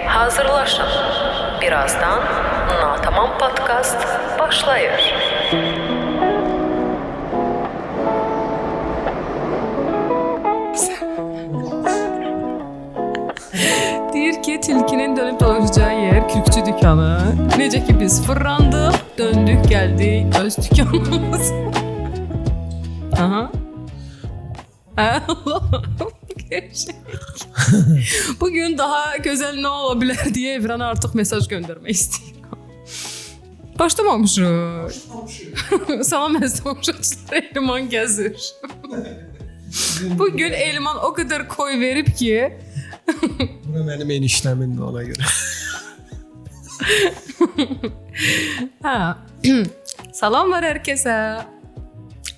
hazırlaşın. Birazdan Natamam Podcast başlayır. Deyir ki tilkinin dönüp dolaşacağı yer kürkçü dükkanı. Necə ki biz fırlandıq, döndük, geldik öz dükkanımız. Aha. Bugün daha güzel ne olabilir diye evrana artık mesaj göndermek istiyorum. Başlamamışıq. Salam əzizlərimizlər, Elman gəzir. Bugün Elman o kadar koy verip ki. Bura mənim enişləmindir ona görə. Ha. Salam var herkese.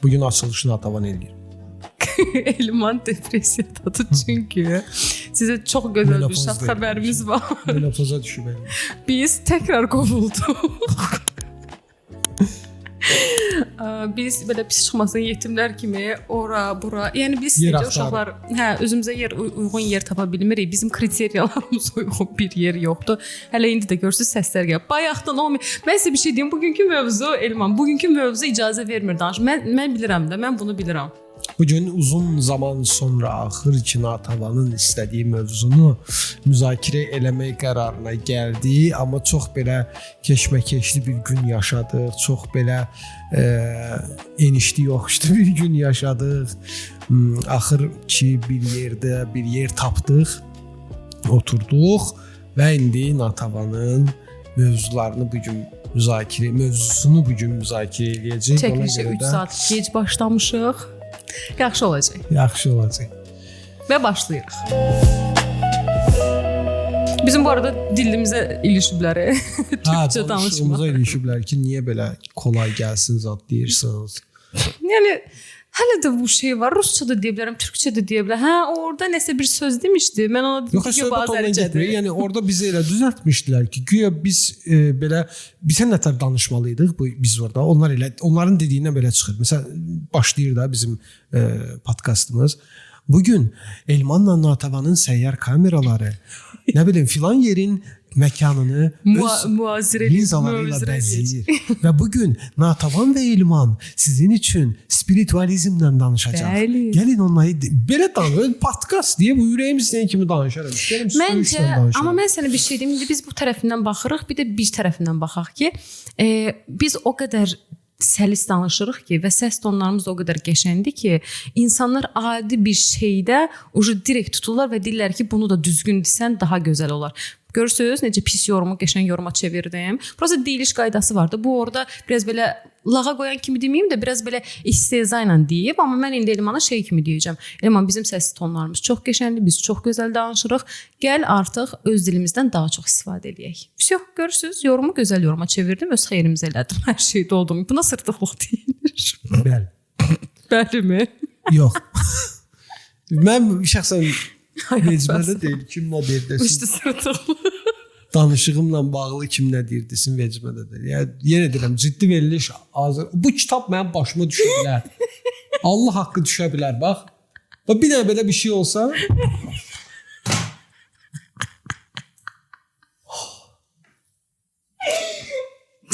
Bugün açılışını Atavan eləyir. Elman depressiyadadır çünkü size çok güzel bir Menopoz şat değil. haberimiz var. Menopoza düşüb eləyir. Biz tekrar kovulduk. Biz böyle pis çıxmasın yetimlər kimi ora bura. Yəni biz necə uşaqlar, özümüzə yer uyğun yer tapa bilmirik. Bizim kriteriyalarımız uyğun bir yer yoxdur. Hələ indi də görürsüz səslər gəlir. Bayaqdan olmuyor. Mən sizə bir şey deyim. Bugünkü mövzu Elman, bugünkü mövzu icazə vermir danış. Mən bilirəm də, mən bunu bilirəm. Bugün uzun zaman sonra axır ki Natavanın istədiyi mövzunu müzakirə eləmək qərarına gəldi, amma çox belə keşməkeşli bir gün yaşadıq, çox belə enişli yoxuşlu bir gün yaşadıq. Axır ki bir yer tapdıq, oturduq və indi Natavanın mövzusunu bugün müzakirə edəcəyik. Çəkilişə 3 saat gec başlamışıq. Yaxşı olacaq. Yaxşı olacaq. Və başlayırıq. Bizim bu arada dilimizə ilişiblər. Türkçə danışmaq. Danışığımıza ilişiblər ki, niyə belə kolay gəlsin zat deyirsiniz. Yəni hələ də bu şey var. Rusça da deyə bilərəm, Türkçə də deyə bilərəm. Hə, orada nəsə bir söz demişdi. Mən ona dedim ki, bazarıcadır. Yəni orada bizi elə düzəltmişdilər ki, güya biz belə bizə nətər danışmalıydıq biz orada. Onların dediyindən belə çıxır. Məsələn, başlayır da bizim podkastımız. Bugün Elmanla Natavanın səyyar kameraları nə bilim filan yerin məkanını öz linzalarıyla bəzəyir. Və bugün Natavan və Elman sizin üçün spiritualizmdən danışacaq. Bəli. Gəlin onları belə danışın. Podkast deyə bu ürəyimizdən kimi danışarım. Məncə, amma mən sənə bir şey deyim. İndi biz bu tərəfindən baxırıq, bir də bir tərəfindən baxaq ki, biz o qədər səlis danışırıq ki və səs tonlarımız o qədər qəşəngdir ki, insanlar adi bir şeydə direkt tuturlar və deyirlər ki, bunu da düzgün desən daha gözəl olar. Görürsünüz necə pis yorumu qəşəng yoruma çevirdim. Prosta deyiliş qaydası vardı. Bu orada biraz belə lağa qoyan kimi deməyim də biraz belə istehza ilə deyib, amma mən indi Elmana şey kimi deyəcəm. Elman, bizim səs tonlarımız çox qəşəngdir, biz çox gözəl danışırıq. Gəl artıq öz dilimizdən daha çox istifadə edək. Всё, görürsüz, yorumu gözəl yoruma çevirdim, öz xeyrimizə elədim. Hər şey doldum. Buna sırtıqlıq deyilir. Bəli. Bəlimi? Yox. Mən şəxsən vecmədə deyil, kim nə deyir desin. İşte sırtıqlıq. Danışığımla bağlı kim nə deyir desin vecmədə deyil. Yəni, yenə deyirəm, ciddi veriliş hazır. Bu kitab mənim başıma düşə bilər. Allah haqqı düşə bilər, bax. Bir dənə belə bir şey olsa...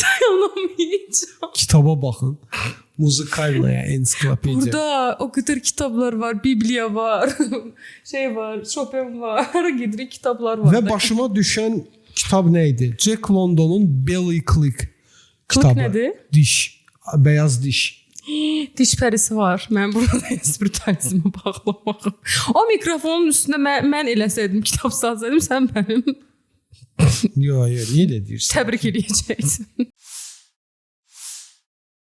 Dayanamayacağım. Kitaba baxın. Muzikalnaya ensiklopediya. Burada o kadar kitaplar var. Biblia var. Şey var. Chopin var. Hara gedirik kitaplar var. Və başıma düşən kitab nə idi? Jack London'un Belly Click kitabı. Click nədir? Diş. Beyaz diş. Diş pərisi var. Mən burada espritalizmə bağlamağım. O mikrofonun üstünə mən eləsəydim, kitab salsaydım, sən mənim. Yox, niyə elə deyirsən? Təbrik eləyəcəksin.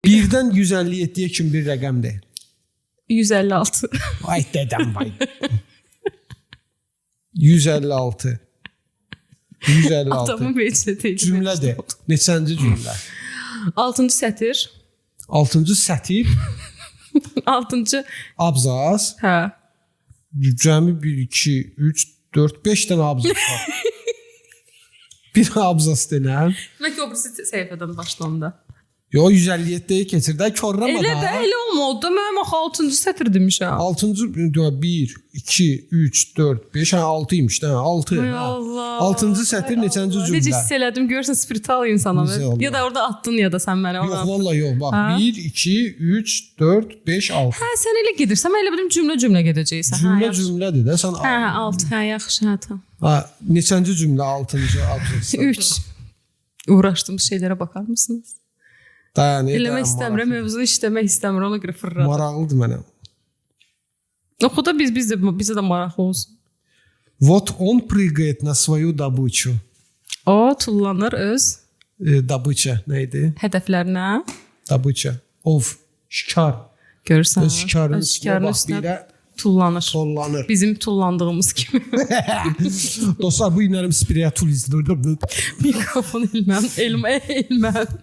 Birdən 157-yə kimi bir rəqəm deyil. 156. Vay dədəm vay. 156. 156. Adamın vecdə deyil. Cümlədir. Neçənci cümlə? 6-cı sətir. 6-cı sətir. 6-cı abzas. Hə. Cəmi 1, 2, 3, 4, 5 dənə abzas var. Bir abzas denəm. Demək ki, o birisi səhifədən başlandı. Yo 157'yi keçirdə korlama Elə da. belə olmadı. Mənim axı 6-cı sətr demişəm. 6-cı 1 2 3 4 5 6 imiş də 6. Ay Allah. 6-cı sətr neçənci Necə cümlə? hiss elədim görürsən spiritual insanam. Necə oldu? Ya da orada attın ya da sən mənə Yox ona. vallahi yox bax 1 2 3 4 5 6. Hə sən elə gedirsən. Mən elə bildim cümlə gedəcəksən. Cümlə cümlədir də sən. Hə 6. Hə yaxşı hə tamam. Ha neçənci cümlə 6-cı abjektiv? 3. Uğraşdığımız şeylərə baxar mısınız? Dayan. Eləmək istəmirəm, mövzu işləmək istəmirəm, ona görə fırladım. Maraqlıdır mənə. Oxu da bizə də maraqlı olsun. Вот он прыгает на свою добычу. O tullanır öz Добыча nə idi? hədəflərinə. Добыча. Ov, şikar. Görürsən? Öz şikarın Öz şikarın üstünə üstünə tullanır. tollanır. Bizim tullandığımız kimi. Dostlar bu günlərim spiritualizmdir. Mikrofon elməm, elməm.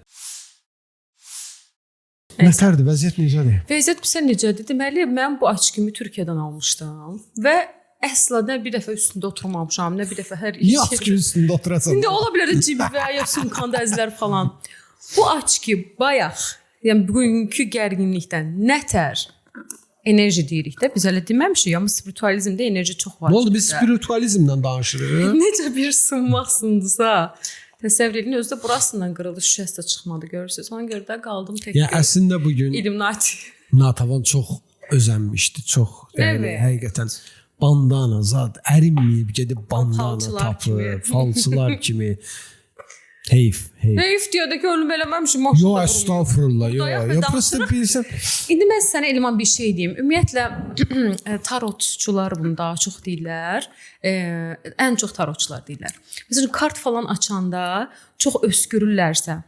Nətərdir, vəziyyət necədir? Vəziyyət bizə necədir? Deməli, mən bu açkimi Türkiyədən almışdım və əsla nə bir dəfə üstündə oturmamışam, nə bir dəfə hər Niyə açkın üstündə oturasan? İndi ola bilər də cibə ya sumkanda əzlər falan. Bu açki bayaq, yəni bugünkü gərginlikdən nətər enerji deyirik də, biz elə deməmişik, amma spiritualizmdə enerji çox var. Nə oldu, biz spiritualizmdən danışırıq. Necə bir sınmaqsındısa, təsəvvür edin, özü də burasından qırıldı, şüşəsi də çıxmadı, görürsünüz. Ona görə də qaldım tək. Yəni əslində bu gün İlluminati. Natavan çox özənmişdi, çox. Yəni həqiqətən bandana zad ərinməyib gedib bandana tapıb, falçılar kimi. Heyf. Heyf deyəndə ki, ölüm eləməmişim. Yo, estağfurullah, yo. Prosta bilirsən. İndi mən sənə Elman bir şey deyim. Ümumiyyətlə tarotçular bunu daha çox deyirlər. Ən çox tarotçular deyirlər. Məsələn, kart falan açanda çox öskürürlərsə,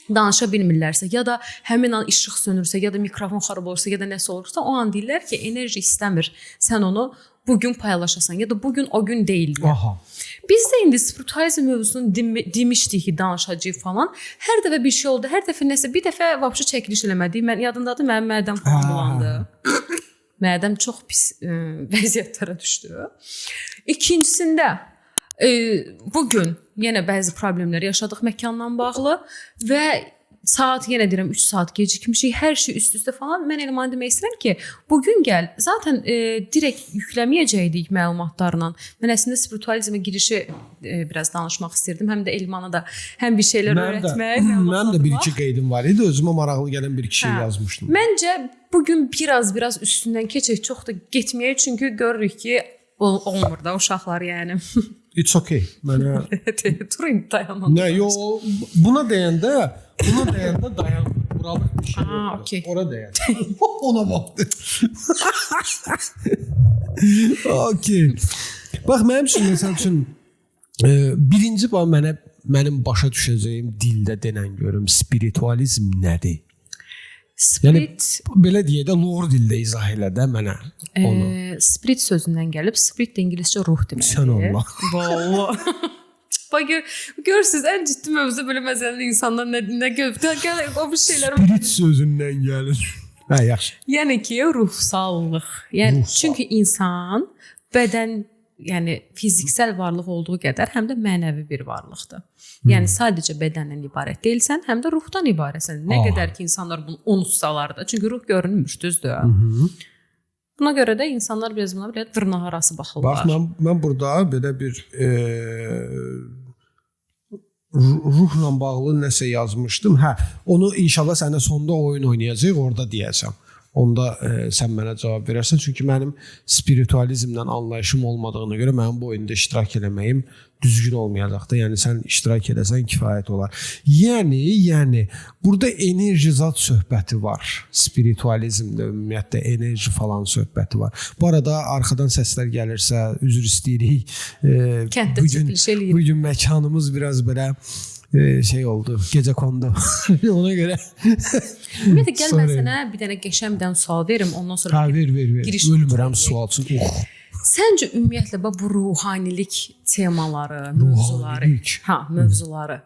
danışa bilmirlərsə ya da həmin an işıq sönürsə ya da mikrofon xarab olursa ya da nəsə olursa o an deyirlər ki, enerji istəmir. Sən onu bugün paylaşasan ya da bugün o gün deyil. Aha. Biz də indi spiritualizm mövzusunu demişdik ki, danışacağıq falan. Hər dəfə bir şey oldu, hər dəfə nəsə, bir dəfə vəbşi çəkiliş eləmədik. Mən yadındadır, mənim mədəm falan bulandı. Mədəm çox pis vəziyyətlərə düşdü. İkincisində bugün yenə bəzi problemlər yaşadıq məkanla bağlı və saat yenə deyirəm 3 saat gecikmişik, hər şey üst-üstə falan. Mən Elman demək istəyirəm ki, bugün gəl. Zaten direkt yükləməyəcəkdik məlumatlarla. Mən əslində spiritualizmə girişi biraz danışmaq istirdim. Həm də Elmana da həm bir şeylər öyrətmək. Mən də bir iki qeydim var idi. Özümə maraqlı gələn bir iki şey yazmışdım. Məncə bugün biraz üstündən keçək, çox da getməyək. Çünki görürük ki, olmur da uşaqlar yəni. It's okay. Mənə Durun dayanın. Nə, yo, buna deyəndə dayan. Buralıq bir şey yoxdur. Okay. Ora dayan. Ona baxdı. Okay. Bax, mənim üçün, məsəl üçün, birinci mənim başa düşəcəyim dildə denən görüm, spiritualizm nədir? Yəni, belə deyə də lor dildə izah elə də mənə onu. Spirit sözündən gəlib, spirit də ingiliscə ruh deməkdir. Sən Allah. Vallahi. Bax, görürsünüz, ən ciddi mövzu belə məsələli insanlar nə gördü. O bir şeylər... Spirit sözündən gəlir. Hə, yaxşı. Yəni ki, ruhsallıq. Yəni, çünki insan bədən, yəni fiziksel varlıq olduğu qədər həm də mənəvi bir varlıqdır. Yəni sadəcə bədəndən ibarət deyilsən, həm də ruhdan ibarətsən. Nə qədər ki insanlar bunu unutsalar da, çünki ruh görünmür, düzdür. Buna görə də insanlar biraz buna belə dırnaq arası baxırlar. Bax, mən burada belə bir ruhla bağlı nəsə yazmışdım. Hə, onu inşallah sənə sonda oyun oynayacağıq, orada deyəcəm. Onda sən mənə cavab verərsən. Çünki mənim spiritualizmdən anlayışım olmadığına görə mənim bu oyunda iştirak eləməyim düzgün olmayacaq da. Yəni sən iştirak eləsən kifayət olar. Yəni burada enerji zat söhbəti var. Spiritualizmdə ümumiyyətlə enerji falan söhbəti var. Bu arada arxadan səslər gəlirsə üzr istəyirik. Kənddə çəkiliş eləyirik. Bu gün məkanımız biraz belə şey oldu, gecə kondu. Ona görə. Ümumiyyətlə gəl mən sənə bir dənə qəşəngdən sual verim, ondan sonra ver. Ölmürəm sual üçün. Səncə ümumiyyətlə bu ruhanilik temaları, mövzuları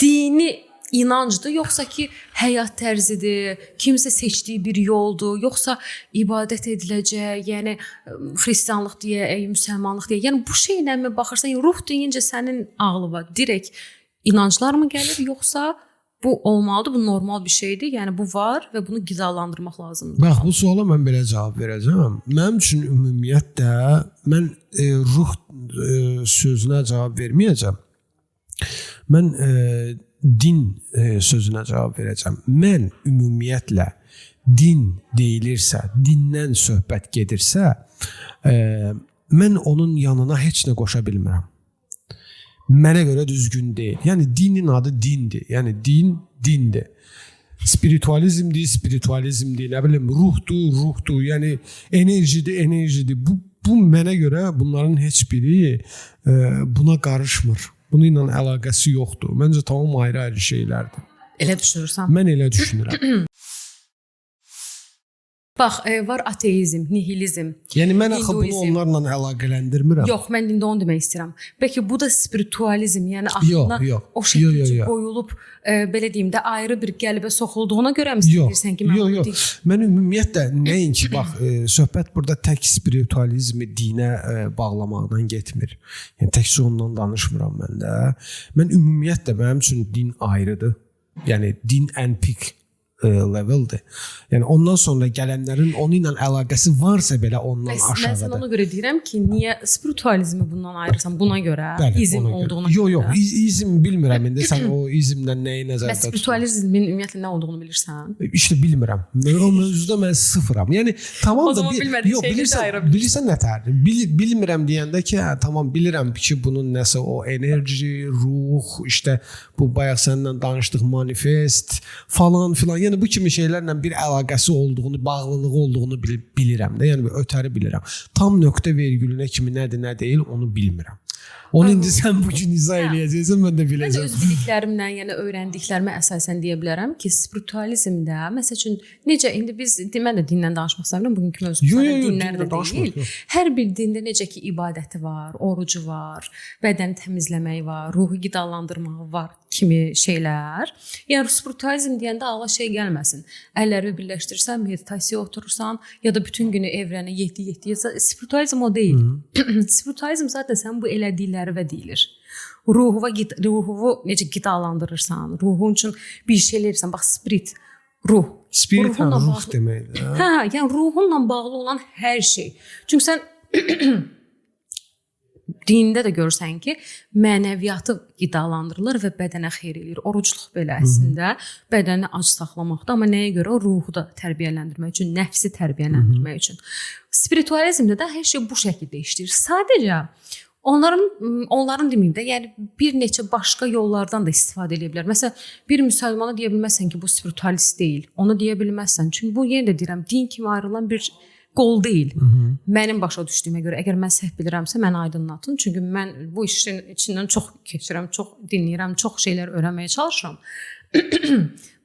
dini inancdır, yoxsa ki həyat tərzidir, kimsə seçdiyi bir yoldur, yoxsa ibadət ediləcək, yəni xristianlıq deyə, müsəlmanlıq deyə. Yəni bu şeylə mi baxırsan, ruh deyincə sənin ağlına direkt inanclar mı gəlir, yoxsa Bu olmalıdır, bu normal bir şeydir. Yəni bu var və bunu qidalandırmaq lazımdır. Bax, bu suala mən belə cavab verəcəm. Mənim üçün ümumiyyətlə mən ruh sözünə cavab verməyəcəm. Mən din sözünə cavab verəcəm. Mən ümumiyyətlə din deyilirsə, dindən söhbət gedirsə, mən onun yanına heç nə qoşa bilmirəm. Mənə görə düzgün deyil. Yəni dinin adı dindir. Yəni din dindir. Spiritualizmdir, spiritualizmdir. Nə bilim, ruhdur. Yəni enerjidir. Bu mənə görə bunların heç biri buna qarışmır. Bununla əlaqəsi yoxdur. Məncə tamam ayrı-ayrı şeylərdir. Elə düşünürsən? Mən elə düşünürəm. Bax, var ateizm, nihilizm. Yəni mən axı bunu onlarla əlaqələndirmirəm. Yox, mən indi onu demək istəyirəm. Bəlkə bu da spiritualizm, yəni axırına o şəkildə qoyulub, belə deyim də, ayrı bir qəlbə soxulduğuna görə mi istəyirsən ki, mən onu deyim? Mən ümumiyyətlə nəinki, bax, söhbət burada tək spiritualizmi dinə bağlamaqdan getmir. Yəni təkcə ondan danışmıram mən də. Mən ümumiyyətlə mənim üçün din ayrıdır. Yəni din ən pik leveldir. Yəni ondan sonra gələnlərin onu ilə əlaqəsi varsa belə ondan aşağıda. Mən sən ona görə deyirəm ki, niyə spiritualizmi bundan ayırırsan? Buna görə, izm olduğuna görə. Yox, izm bilmirəm indi sən o izmdən nəyi nəzərdə tutursan. Spiritualizmin ümumiyyətlə nə olduğunu bilirsən? İşte bilmirəm. O mövzuda mən sıfıram. Yəni tamam da bilirsən nətər? Bilmirəm deyəndə ki, tamam bilirəm ki, bunun nəsə o enerji, ruh, işte bu bayaq səndən danışdıq manifest falan filan. Yəni bu kimi şeylərlə bir əlaqəsi olduğunu, bağlılığı olduğunu bilirəm də. Yəni ötəri bilirəm. Tam nöqtə vergülünə kimi nədir, nə deyil, onu bilmirəm. Onu indi sən bu gün izah eləyəcəksən, mən də biləcəm. Mən öz biliklərimlə, yəni öyrəndiklərimə əsasən deyə bilərəm ki, spiritualizmdə, məsəl üçün necə indi mən də dindən danışmaq istəmirəm, bugünkü mövzuda dinlər də deyil. Hər bir dində necə ki ibadəti var, orucu var, bədəni təmizləmək var, ruhu qidalandırmaq var kimi şeylər. Yəni spiritualizm deyəndə ağla şey gəlməsin. Əlləri birləşdirsən, meditasiya oturursan ya da bütün günü evrənə 7 spiritualizm o deyil. Spiritualizm zaten sən bu elədikləri deyilir. Ruhu necə qidalandırırsan, ruhun üçün bir şey eləyirsən. Bax, ruh. Spirit ruh deməkdir. Hə, yəni ruhunla bağlı olan hər şey. Çünki sən dində də görürsən ki, mənəviyyatı qidalandırılır və bədənə xeyir eləyir. Orucluq belə əslində bədəni ac saxlamaqda, amma nəyə görə? Ruhu da tərbiyələndirmək üçün, nəfsi tərbiyələndirmək üçün. Spiritualizmdə də hər şey bu şəkildə işləyir. Sadəcə onların deməyim də, yəni bir neçə başqa yollardan da istifadə edə bilər. Məsələn, bir müsəlmana deyə bilməzsən ki, bu spiritualist deyil. Onu deyə bilməzsən. Çünki bu yenə də deyirəm, din kimi ayrılan bir qol deyil. Mənim başa düşdüyümə görə, əgər mən səhv bilirəmsə, məni aydınlatın. Çünki mən bu işin içindən çox keçirəm, çox dinləyirəm, çox şeylər öyrənməyə çalışıram.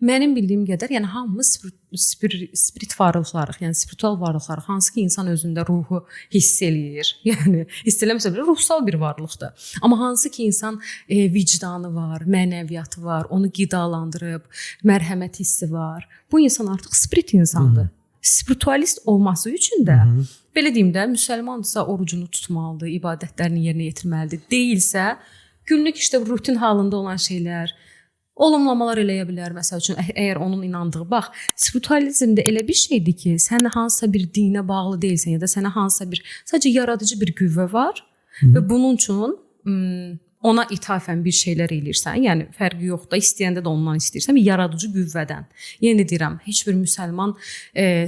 Mənim bildiyim qədər, yəni hamımız spirit varlıqlarıq, yəni spiritual varlıqlarıq. Hansı ki insan özündə ruhu hiss eləyir. Yəni hiss eləməsə belə ruhsal bir varlıqdır. Amma hansı ki insan vicdanı var, mənəviyyatı var, onu qidalandırıb, mərhəmət hissi var. Bu insan artıq spirit insandır. Spiritualist olması üçün də belə deyim də, müsəlmandırsa orucunu tutmalıdır, ibadətlərini yerinə yetirməlidir. Deyilsə, günlük işte rutin halında olan şeylər, olumlamalar eləyə bilər. Məsəl üçün, əgər onun inandığı, bax, spiritualizmdə elə bir şeydir ki, sən hansısa bir dinə bağlı deyilsən ya da sənə hansısa bir, sadəcə yaradıcı bir qüvvə var və bunun üçün ona ithafən bir şeylər eləyirsən. Yəni fərqi yoxdur. İstəyəndə də ondan istəyirsən, bir yaradıcı qüvvədən. Yenə deyirəm, heç bir müsəlman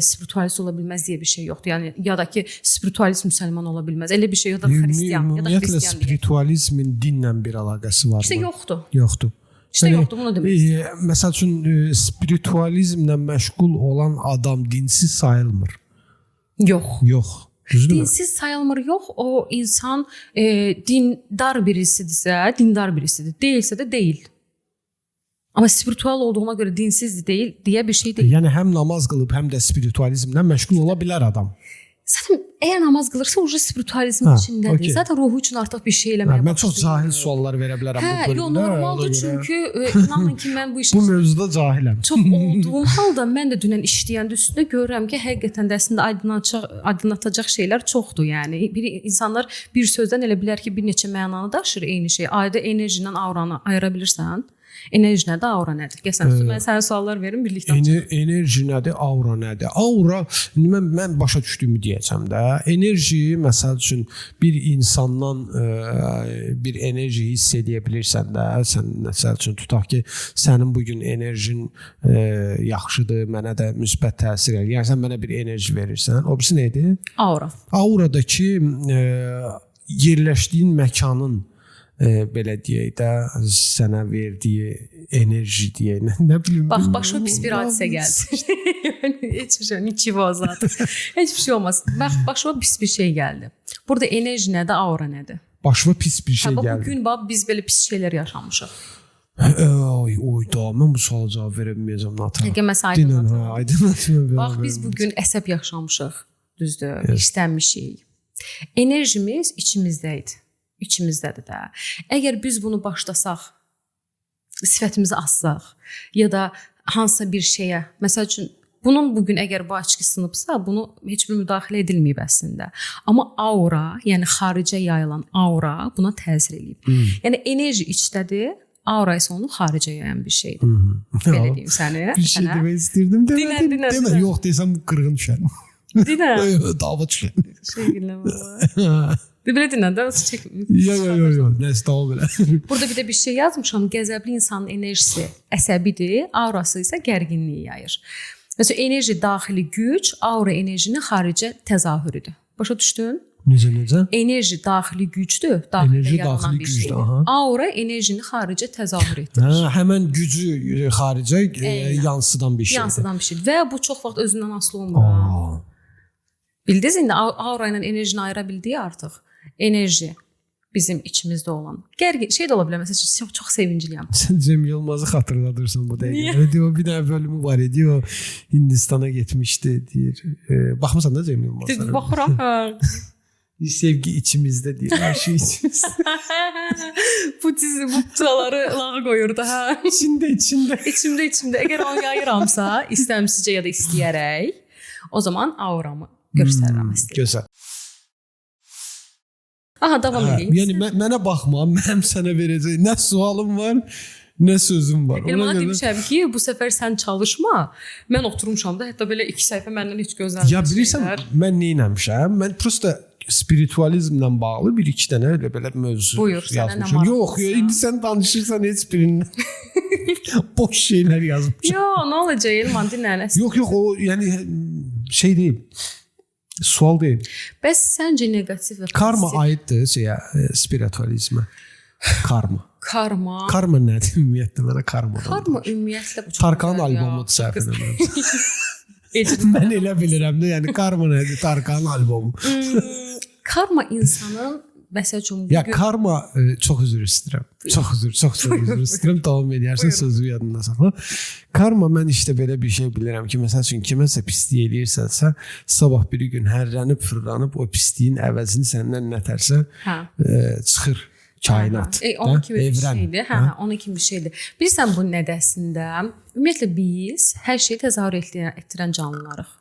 spiritualist ola bilməz deyə bir şey yoxdur. Yəni ya da ki spiritualist müsəlman ola bilməz. Elə bir şey ya da xristian ya da xristian. Spiritualizmin dinlə bir əlaqəsi var mı? İşte yoxdur. Yoxdur. İşte yoxdur, bunu demək istəyirəm. Məsəl üçün spiritualizmlə məşğul olan adam dinsiz sayılmır. Yox. Düzdürmü? Dinsiz sayılmır, yox. O insan dindar birisidirsə, dindar birisidir. Deyilsə də deyil. Amma spiritual olduğuna görə dinsizdir deyil deyə bir şey deyil. Yəni həm namaz qılıb, həm də spiritualizmlə məşğul ola bilər adam. Zaten eğer namaz qılırsa o spiritualizmin içindədir. Okay. Zaten ruhu üçün artıq bir şey eləməyə başlayır. Mən çox cahil suallar verə bilərəm bu bölümdə. Yox, normaldır çünki inanın ki mən bu işi bu mövzuda cahiləm. Çox olduğum halda mən də dünən işləyəndə üstündə görürəm ki, həqiqətən də əslində aydınlatacaq şeylər çoxdur. Yəni insanlar bir sözdən elə bilər ki, bir neçə mənanı daşır eyni şey. Ayda enerji ilə auranı ayıra bilirsən. Enerji nədir, aura nədir? Gəlsən, mən sənə suallar verim, birlikdə Enerji nədir, aura nədir? Aura, mən başa düşdüyümü deyəcəm də. Enerji, məsəl üçün, bir insandan bir enerji hiss edə bilirsən də. Sən, məsəl üçün, tutaq ki, sənin bugün enerjin yaxşıdır, mənə də müsbət təsir edir. Yəni, sən mənə bir enerji verirsən. O birisi nədir? Aura. Auradakı yerləşdiyin məkanın belə deyək də sənə verdiyi enerji deyək, nə bilim. Bax, başıma pis bir hadisə gəldi. Heç bir şey, niçivo zat. Heç bir şey olmaz. Bax, başıma pis bir şey gəldi. Burada enerji nədir, aura nədir? Başıma pis bir şey gəldi. Bugün biz belə pis şeylər yaşamışıq. Oyda, mən bu suala cavab verə bilməyəcəm, Natan. Məsələn, aydınlatma. Bax, biz bugün əsəb yaşamışıq, düzdür, istənmişik. Enerjimiz içimizdə idi. İçimizdədir də. Əgər biz bunu başlasaq, sifətimizi assaq ya da hansısa bir şeyə, məsəl üçün, bunun bugün əgər bu açqı sınıbsa, bunu heç bir müdaxilə edilməyib əslində. Amma aura, yəni xaricə yayılan aura buna təsir edib. Yəni enerji içdədir, aura isə onu xaricə yayan bir şeydir. Belə deyim sənə. Bir şey demək istirdim. Demə, yox desəm qırğın düşər. Dinə. Dava çıxır. Şeygillə var. Belə dinlə də çək. Yox, nəsə davam elə. Burada bir də bir şey yazmışam. Qəzəbli insanın enerjisi əsəbidir, aurası isə gərginliyi yayır. Məsələn, enerji daxili güc, aura enerjinin xaricə təzahürüdür. Başa düşdün? Necə? Enerji daxili gücdür, enerji daxili gücdür. Aura enerjini xaricə təzahür etdirir. Həmən gücü xaricə yansıdan bir şeydir. Yansıdan bir şeydir və bu çox vaxt özündən asılı olmur. Bildiniz, indi aura ilə enerjini ayıra bildiyi artıq. Enerji bizim içimizdə olan. Gərgin şey də ola bilər, məsələn, çox sevincliyəm. Sən Cem Yılmazı xatırladırsan bu dəqiqə. O bir dənə bölümü var idi, o Hindistana getmişdi, deyir. Baxmısan da Cem Yılmaz'a? Baxıram. Sevgi içimizdə deyir, hər şey içimizdə. Bu tüzaları lağa qoyur da. İçində. İçimdə. Əgər onu yayıramsa, istəmsizcə ya da istəyərək, o zaman auramı göstərirəm istəyir. Gözəl. Aha, davam edeyim. Yəni mənə baxma, mənim sənə verəcək nə sualım var, nə sözüm var. Mənə demişəm ki, bu səfər sən çalışma. Mən oturmuşam da, hətta belə 2 səhifə məndən heç gözlənilmiş. Ya bilirsən, mən nə etmişəm? Mən prosta spiritualizmlə bağlı 1-2 dənə elə belə mövzu yazmışam. Yox, indi sən danışırsan heç birinin boş şeylər yazmışam. Yox, nə olacaq Elman, dinlənəsən. Yox, o yəni şey deyil. Sual deyil. Bəs səncə neqativ və karma aiddir spiritualizmə. Karma nədir ümumiyyətlə? Mənə karma. Karma ümumiyyətlə bu çox. Tarkanın albomudur səhv edirəm. Mən elə bilirəm də, yəni karma nədir? Tarkanın albomu. Karma insanın məsəl üçün ya karma çox üzr istəyirəm. Çox üzr istəyirəm. Davam edərsən, sözü yadında saxla. Karma, mən işte belə bir şey bilirəm ki, məsəl üçün kiməsə pislik eləyirsənsə, sabah bir gün hərlənib, fırlanıb o pisliyin əvəzini səndən nətərsə çıxır kainat. Onun kimi bir şeydir. Onun kimi bir şeydir. Bilirsən bu nədəsində? Ümumiyyətlə biz hər şeyi təzahür etdirən canlılarıq.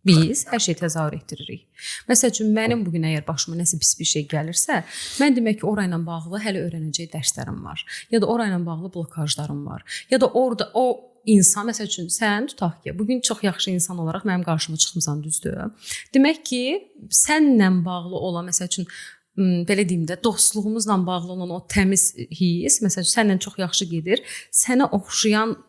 Biz hər şeyi təzahür etdiririk. Məsəl üçün, mənim bugün əgər başıma nəsə pis bir şey gəlirsə, mən demək ki, orayla bağlı hələ öyrənəcək dərslərim var. Ya da orayla bağlı blokajlarım var. Ya da orada o insan, məsəl üçün, sən tutaq ki, bugün çox yaxşı insan olaraq mənim qarşıma çıxmısan, düzdür? Demək ki, sənlə bağlı olan, məsəl üçün, belə deyim də, dostluğumuzla bağlı olan o təmiz his, məsəl üçün, sənlə çox yaxşı gedir, sənə oxşayan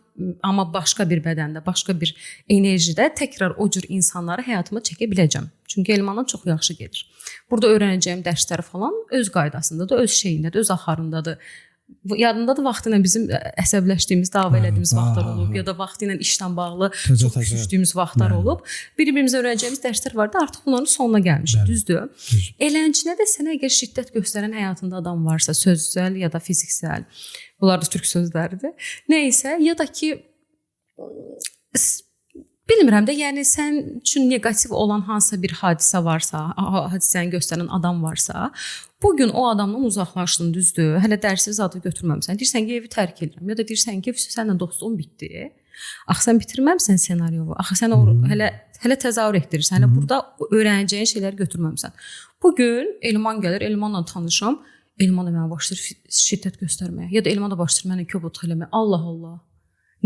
amma başqa bir bədəndə, başqa bir enerjidə təkrar o cür insanları həyatıma çəkə biləcəm. Çünki Elmandan çox yaxşı gedir. Burada öyrənəcəyim dərsləri falan öz qaydasındadır, öz şeyindədir, öz axarındadır. Yadındadır, vaxtı ilə bizim əsəbləşdiyimiz, dava elədiyimiz vaxtlar olub ya da vaxtı ilə işlə bağlı çox düşdüyümüz vaxtlar olub. Bir-birimizə öyrənəcəyimiz dərslər vardı, artıq bunların sonuna gəlmişik, düzdür? Eləncinə də sənə əgər şiddət göstərən həyatında adam varsa, sözsüzəl ya da fiziksel, bunlar da türk sözləridir. Nəysə, ya da ki, bilmirəm də, yəni sən üçün neqativ olan hansısa bir hadisə varsa, hadisəni göstərən adam varsa, bugün o adamdan uzaqlaşdın, düzdür? Hələ dərsiz adı götürməmsən. Deyirsən ki, evi tərk edirəm. Ya da deyirsən ki, sənlə dostluğum bitdi. Axı sən bitirməmsən senaryovu. Axı sən hələ təzahür etdirirsən. Hələ burada öyrənəcəyin şeyləri götürməmsən. Bugün Elman gəlir, Elmanla tanışam. Elman da mənə başlayır şiddət göstərməyə. Ya da Elman da başlayır mənə kobudluq eləməyə. Allah Allah.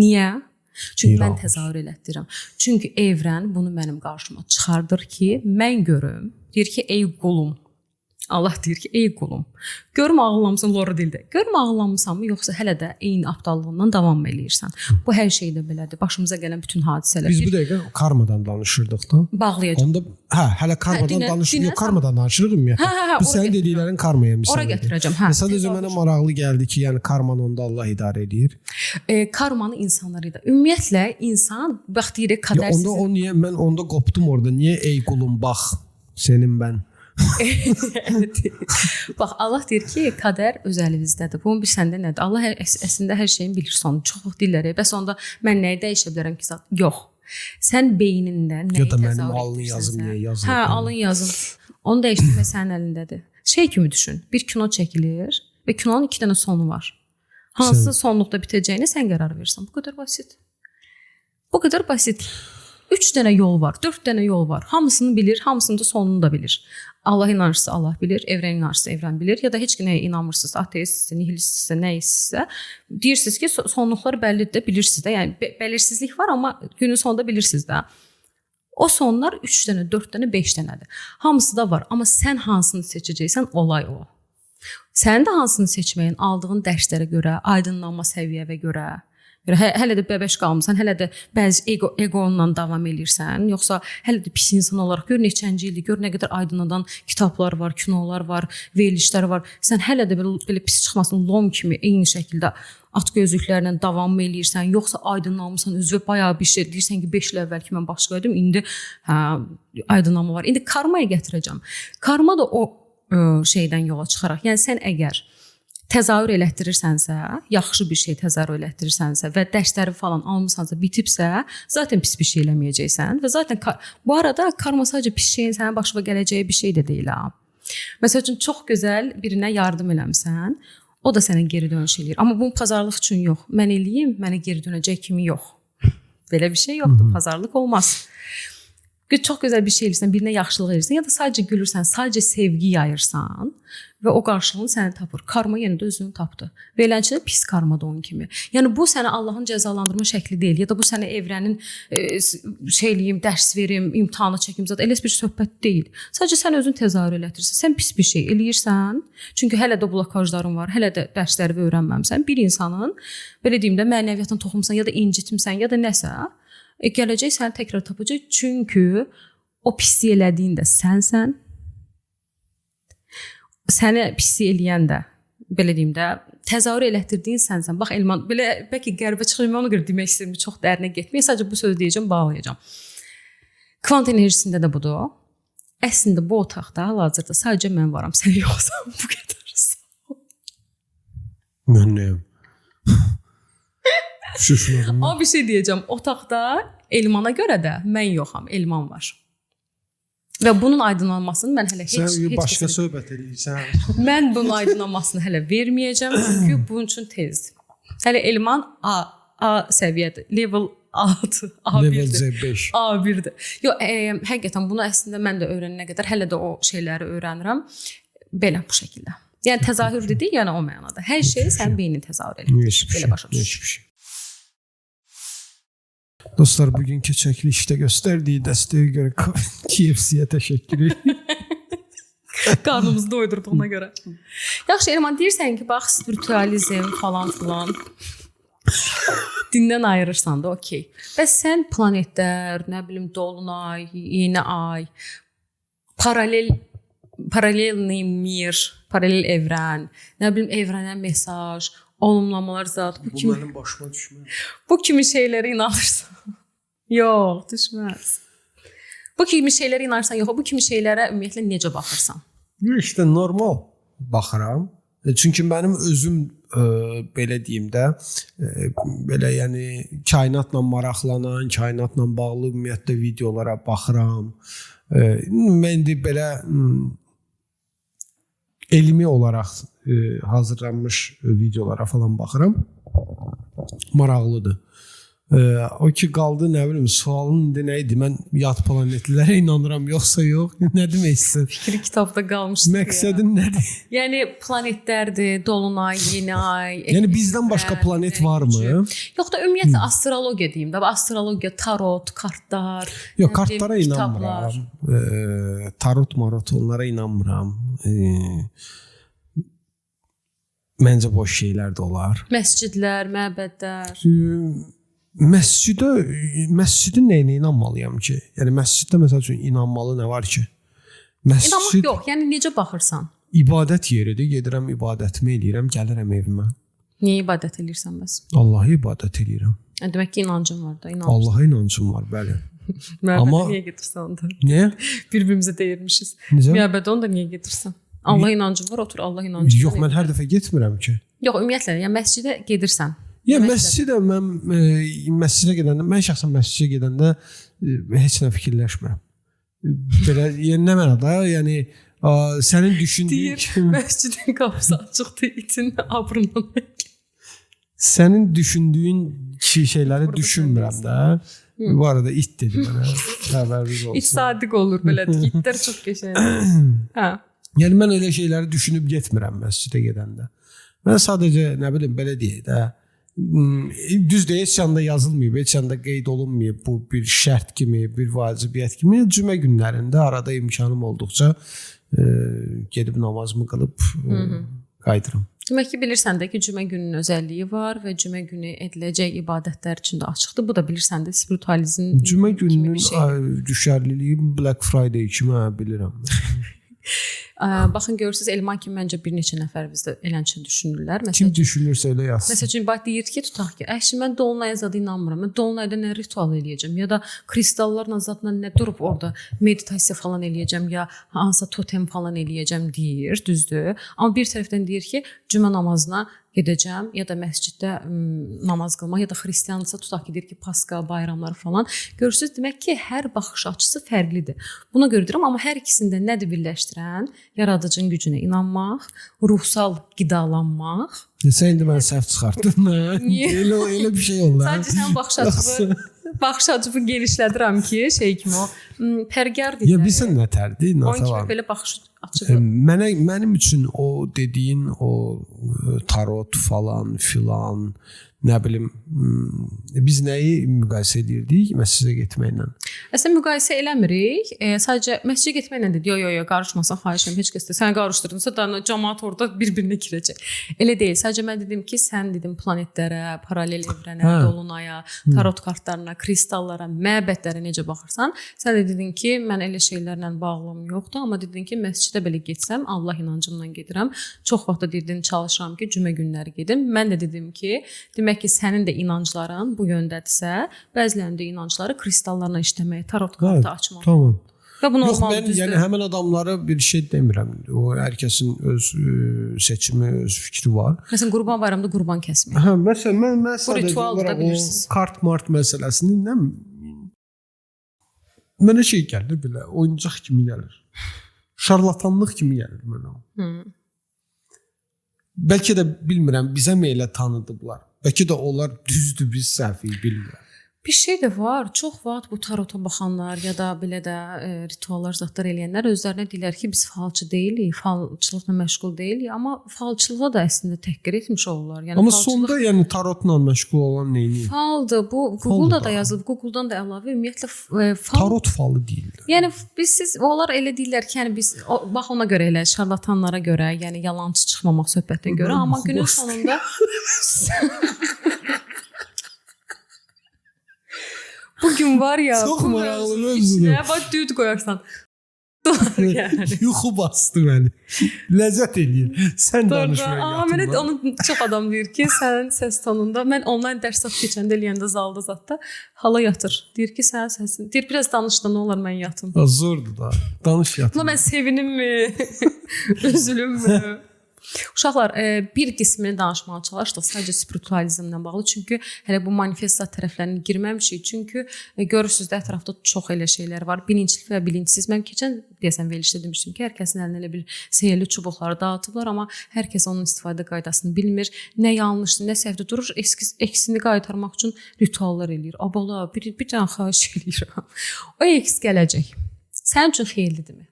Niyə? Çünki mən təzahür elətdirirəm. Çünki evrən bunu mənim qarşıma çıxardır ki, mən görüm. Deyir ki, ey qulum. Allah deyir ki, ey qulum. Görüm ağıllamısan Lora dildə. Görüm ağıllamısanmı, yoxsa hələ də eyni aptallığından davam eləyirsən. Bu hər şeydə belədir. Başımıza gələn bütün hadisələr. Biz bu dəqiqə karmadan danışırdıq da. Bağlayacağam. Onda hələ karmadan danışırıq. Karmadan danışırıq ümumiyyətlə. Bu sənin dediklərin karmaya misal. Ora gətirəcəm. Sadəcə mənə maraqlı gəldi ki, yəni karmanı onda Allah idarə edir. Karmanı insanlar idarə. Ümumiyyətlə insan bax deyir qədər sizin. Onda o niyə mən onda qopdum orada. Niyə ey qulum bax sənin mən. Bax Allah deyir ki, qədər öz əlinizdədir. Bunun bir səndə nədir? Allah əslində hər şeyin bilir sonu. Çox dilləri. Bəs onda mən nəyi dəyişə bilərəm ki, zat? Yox. Sən beynində nəyi təzahür edirsən? Ya da mənim alın yazım niyə yazılır? Hə, alın yazım. Onu dəyişdirmək sənin əlindədir. Şey kimi düşün. Bir kino çəkilir və kinonun 2 dənə sonu var. Hansı sonluqda bitəcəyini sən qərar verirsən. Bu qədər basit. Bu qədər basit. 3 dənə yol var, 4 dənə yol var. Hamısını bilir, hamısının da sonunu da bilir. Allah inanırsa Allah bilir, evren inanırsa evren bilir. Ya da heç nəyə inanmırsınız, ateistsə, nihilistsə, nəyisizsə, deyirsiniz ki, sonluqlar bəllidir də, bilirsiniz də. Yəni bəlirsizlik var, amma günün sonunda bilirsiniz də. O sonlar 3 dənə, 4 dənə, 5 dənədir. Hamısı da var, amma sən hansını seçəcəksən, olay o. Sən də hansını seçməyin, aldığın dərslərə görə, aydınlanma səviyyəyə görə. Hələ də bəbəş qalmısan, hələ də bəzi egonla davam eləyirsən, yoxsa hələ də pis insan olaraq gör neçənci ildir, gör nə qədər aydınladan kitablar var, kinolar var, verilişlər var. Sən hələ də belə pis çıxmasın, lom kimi eyni şəkildə at gözlüklərlə davam eləyirsən, yoxsa aydınlanmısan, üzvə bayağı bir şey deyirsən ki, 5 il əvvəl ki mən başqa idim, indi aydınlanma var. İndi karmaya gətirəcəm. Karma da o şeydən yola çıxaraq, yəni sən əgər təzahür elətdirirsənsə, yaxşı bir şey təzahür elətdirirsənsə və dərsləri falan almısansa, bitibsə, zaten pis bir şey eləməyəcəksən və zaten bu arada karma sadəcə pis şeyin sənin başına gələcəyi bir şey də deyil ha. Məsəl üçün çox gözəl birinə yardım eləmsən, o da sənə geri dönüş eləyir. Amma bunu pazarlıq üçün yox. Mən eləyim, mənə geri dönəcək kimi yox. Belə bir şey yoxdur, pazarlıq olmaz. Çox gözəl bir şey eləyirsən, birinə yaxşılıq edirsən ya da sadəcə gülürsən, sadəcə sevgi yayırsan və o qarşılığını səni tapır. Karma yenə də özünü tapdı. Və eləncə pis karma da onun kimi. Yəni bu sənə Allahın cəzalandırma şəkli deyil ya da bu sənə evrənin şeyliyim, dərs verim, imtahanı çəkim zət elə bir söhbət deyil. Sadəcə sən özün təzahür elətdirsən. Sən pis bir şey eləyirsən, çünki hələ də blokajların var, hələ də dərsləri öyrənməmisən. Bir insanın belə deyim də mənəviyyatını toxumsan ya da incitmisən ya da nəsə gələcək səni təkrar tapacaq, çünki o pislik elədiyin də sənsən. Səni pislik eləyən də, belə deyim də, təzahür elətdirdiyin sənsən. Bax Elman, belə bəlkə qəribə çıxır, mən ona görə demək istəyirəm, çox dərinə getməyə, sadəcə bu sözü deyəcəm, bağlayacağam. Kvant enerjisində də budur. Əslində bu otaqda hal-hazırda sadəcə mən varam, sən yoxsan, bu qədər sağ ol. Mən nəyəm? Amma bir şey deyəcəm, otaqda Elmana görə də mən yoxam, Elman var. Və bunun aydınlanmasını mən hələ heç başqa söhbət edirsən. Mən bunun aydınlanmasını hələ verməyəcəm, çünki bunun üçün tezdir. Hələ Elman A səviyyədir, level 6, A1-dir. A1-dir. Yox, həqiqətən bunu əslində mən də öyrənənə qədər hələ də o şeyləri öyrənirəm. Belə bu şəkildə. Yəni təzahür dedik, yəni o mənada. Hər şey sən beynin təzahür edir. Belə başa düşür. Dostlar, bugünkü çəkilişdə göstərdiyi dəstəyə görə KFC-yə təşəkkür edirəm. Qarnımızı doydurduğuna görə. Yaxşı, Elman, deyirsən ki, bax, spiritualizm falan filan dindən ayırırsan da, okey. Bəs sən planetlər, nə bilim, dolunay, yeni ay, paralel mir, paralel evrən, nə bilim, evrənə mesaj, olumlamalar zat. Bu mənim başıma düşmür. Bu kimi şeylərə inanırsan. Yox, düşməz. Bu kimi şeylərə inanırsan, yox, bu kimi şeylərə ümumiyyətlə necə baxırsan? İşte normal baxıram. Çünki mənim özüm belə deyim də, belə yəni kainatla maraqlanan, kainatla bağlı ümumiyyətlə videolara baxıram. Mən də belə elmi olaraq hazırlanmış videolara falan baxıram. Maraqlıdır. O ki qaldı nə bilim sualın indi nə idi? Mən yad planetlərə inanıram yoxsa yox? Nə demək istəsən? Fikri kitabda qalmışdı. Məqsədin nədir? Yəni planetlərdir, dolunay, yeni ay. Yəni bizdən başqa planet varmı? Yox da ümumiyyətlə astrologiya deyim də. Astrologiya, tarot, kartlar. Yox, kartlara inanmıram. Tarot, marot onlara inanmıram. Məncə boş şeylər də olar. Məscidlər, məbədlər. Məscidin nəyinə inanmalıyam ki? Yəni məsciddə məsəl üçün inanmalı nə var ki? İnanmaq yox, yəni necə baxırsan? İbadət yeridir, gedirəm ibadətimi eləyirəm, gəlirəm evimə. Niyə ibadət eləyirsən bəs? Allah'a ibadət eləyirəm. Demək ki, inancın var da, inanırsan. Allah'a inancım var, bəli. Məbədə niyə gedirsən onda? Niyə? Bir-birimizə deyirmişiz. Necə? Məbədə onda niyə gedirsən? Allah inancın var, otur Allah inancın. Yox, mən hər dəfə getmirəm ki. Yox, ümumiyyətlə, yəni məscidə gedirsən. Ya məscidə mən məscidə gedəndə, mən şəxsən məscidə gedəndə heç nə fikirləşmirəm. Belə yəni nə mənada, yəni sənin düşündüyün kimi məscidin qapısı açıqdır, itin abrından. Sənin düşündüyün şeyləri düşünmürəm də. Bu arada it dedi mənə. Xəbəriniz olsun. İt sadiq olur belədir. İtlər çox qəşəngdir. Hə. Yəni mən elə şeyləri düşünüb getmirəm məscidə gedəndə. Mən sadəcə nə bilim belə deyək də düzdür, heç yanda yazılmayıb, heç yanda qeyd olunmayıb bu bir şərt kimi, bir vacibiyyət kimi. Cümə günlərində arada imkanım olduqca gedib namazımı qılıb qayıdıram. Demək ki, bilirsən də ki, cümə gününün özəlliyi var və cümə günü ediləcək ibadətlər üçün də açıqdır. Bu da bilirsən də spiritualizm cümə gününün düşərliliyi Black Friday kimi bilirəm. Baxın görürsüz Elman kimi məncə bir neçə nəfər bizdə elənçə düşünürlər. Kim düşünürsə elə yazsın. Məsəl üçün bax deyir ki, tutaq ki, əşi mən dolunaya zad inanmıram. Mən dolunayda nə ritual eləyəcəm ya da kristallarla zadla nə durub orada meditasiya falan eləyəcəm ya hansısa totem falan eləyəcəm deyir, düzdür. Amma bir tərəfdən deyir ki, cümə namazına gedəcəm ya da məsciddə namaz qılmaq ya da xristianlıqsa tutaq ki, deyir ki, Paska bayramları falan. Görürsüz, demək ki, hər baxış açısı fərqlidir. Buna görə deyirəm, amma hər ikisində nədir birləşdirən? Yaradıcının gücünə inanmaq, ruhsal qidalanmaq. Sən indi mən səhv çıxartdın. Elə bir şey oldu. Sadəcə sən baxış açımı genişlədirəm ki, şey kimi o pərgar deyirlər. Ya bilsən nətərdir? Onun kimi belə baxış açığı. Mənim üçün o dediyin o tarot falan filan nə bilim biz nəyi müqayisə edirdik məscidə getməklə? Əslində müqayisə eləmirik. Sadəcə məscidə getməklə dedik. Yox, qarışmasan, xahiş edirəm, heç kəs də sən qarışdırdınsa da cəmaət orada bir-birinə girəcək. Elə deyil. Sadəcə mən dedim ki, sən dedim planetlərə, paralel evrənə, dolunaya, tarot kartlarına, kristallara, məbədlərə necə baxırsan, sən də dedin ki, mən elə şeylərlə bağlım yoxdur, amma dedin ki, məscidə belə getsəm, Allah inancımla gedirəm. Çox vaxt da dedin çalışıram ki, cümə günləri gedim. Mən də dedim ki, demək ki, sənin də inancların bu yöndədirsə, bəzilərinin də inancları kristallarla işləməyə, tarot kartı açmaq. Tamam. Və bu normaldır. Yox, mən yəni həmin adamlara bir şey demirəm. O hər kəsin öz seçimi, öz fikri var. Məsələn, Qurban bayramında qurban kəsmək. Hə, məsələn mən sadəcə olaraq o kart-mart məsələsini mənə şey gəlir belə, oyuncaq kimi gəlir. Şarlatanlıq kimi gəlir mənə. Bəlkə də bilmirəm, bizə mi elə tanıdıblar? Bəlkə də onlar düzdür, biz səhvik bilmirəm. Bir şey də var, çox vaxt bu tarota baxanlar ya da belə də rituallar, zatlar eləyənlər özlərinə deyirlər ki, biz falçı deyilik, falçılıqla məşğul deyilik, amma falçılığa da əslində təhqir etmiş olurlar. Yəni amma sonda yəni tarotla məşğul olan neyini? Faldır, bu Google-da da yazılıb, Google-dan da əlavə ümumiyyətlə fal. Tarot falı deyirlər. Yəni siz onlar elə deyirlər ki, yəni biz bax ona görə elə şarlatanlara görə, yəni yalançı çıxmamaq söhbətinə görə, amma günün sonunda bugün var ya, çox maraqlı mövzudur. Bax düd qoyarsan. Yuxu bastı məni. Ləzzət eləyir. Sən danışmaya yatın. Mənə onu çox adam deyir ki, sənin səs tonunda, mən onlayn dərs zat keçəndə eləyəndə zalda zatda hala yatır. Deyir ki, sənin səsin. Deyir biraz danış da, nə olar mən yatım. Zordur da. Danış yatım. Mən sevinim mi? Üzülüm mü? Uşaqlar, bir qismini danışmağa çalışdıq, sadəcə spiritualizmlə bağlı. Çünki hələ bu manifestasiya tərəflərini girməmişik. Çünki görürsüz də ətrafda çox elə şeylər var. Bilinçli və bilinçsiz. Mən keçən deyəsən verilişdə demişdim ki, hər kəsin əlinə elə bir sehirli çubuqları dağıtıblar, amma hər kəs onun istifadə qaydasını bilmir. Nə yanlışdır, nə səhvdir. Durur, eksini qaytarmaq üçün rituallar eləyir. Abala, bir dənə xahiş eləyirəm. O eks gələcək. Sənin üçün xeyirlidirmi?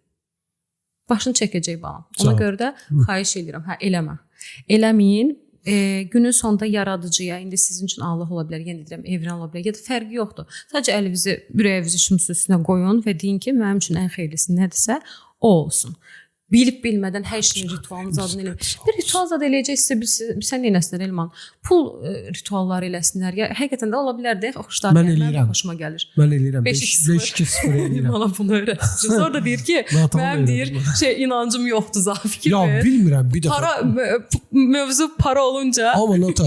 Başını çəkəcək balam. Ona görə də xahiş edirəm. Eləmə. Eləməyin. Günün sonunda yaradıcıya, indi sizin üçün Allah ola bilər, yenə deyirəm, evren ola bilər, ya da fərqi yoxdur. Sadəcə əlinizi, ürəyinizi şümsün üstünə qoyun və deyin ki, mənim üçün ən xeyirlisi nədirsə, o olsun. Bilib-bilmədən hər şeyin ritualınız adını eləyin. Bir ritual zad eləyəcəksə, sən neynəsinlər Elman? Pul ritualları eləsinlər. Ya, həqiqətən də ola bilər də, xoşlar gəlir, mən xoşuma gəlir. Mən eləyirəm, 5-2-0 eləyirəm. Bana bunu öyrətsin. Sonra da deyir ki, mənim deyir, inancım yoxdur, fikir ver. Ya, bilmirəm, bir dəfə. Mövzu para olunca. Amma nota,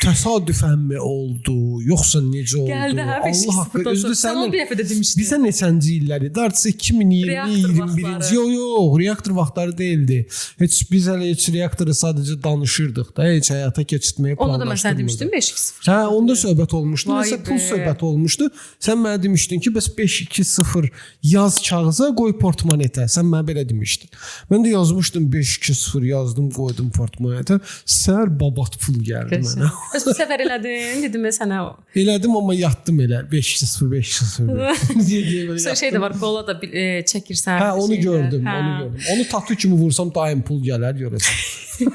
təsadüfənmi oldu, yoxsa necə oldu? Gəldi, Allah haqqı, özü sən o bir dəfə də demişdin. Bizə neçənci illəri? Dartısı 2020-21-ci. Yox, reaktor vaxtları deyildi. Biz hələ heç reaktoru sadəcə danışırdıq da, heç həyata keçirtməyə planlaşdırmırdıq. Onu da mən sən demişdim 5-2-0. Hə, onda söhbət olmuşdu. Nəsə pul söhbəti olmuşdu. Sən mənə demişdin ki, bəs 5-2-0 yaz kağıza, qoy portmanetə. Sən mənə belə demişdin. Mən də yazmışdım 5-2-0 yazdım, qoydum portmanetə. Səhər babat pul gəldi mənə. Bəs bu səfər elədin, dedim sənə o. Elədim, amma yatdım elə 5-0 Sonra şey də var, qola da çəkirsən. Hə, onu gördüm. Onu tatu kimi vursam daim pul gələr, görəsən.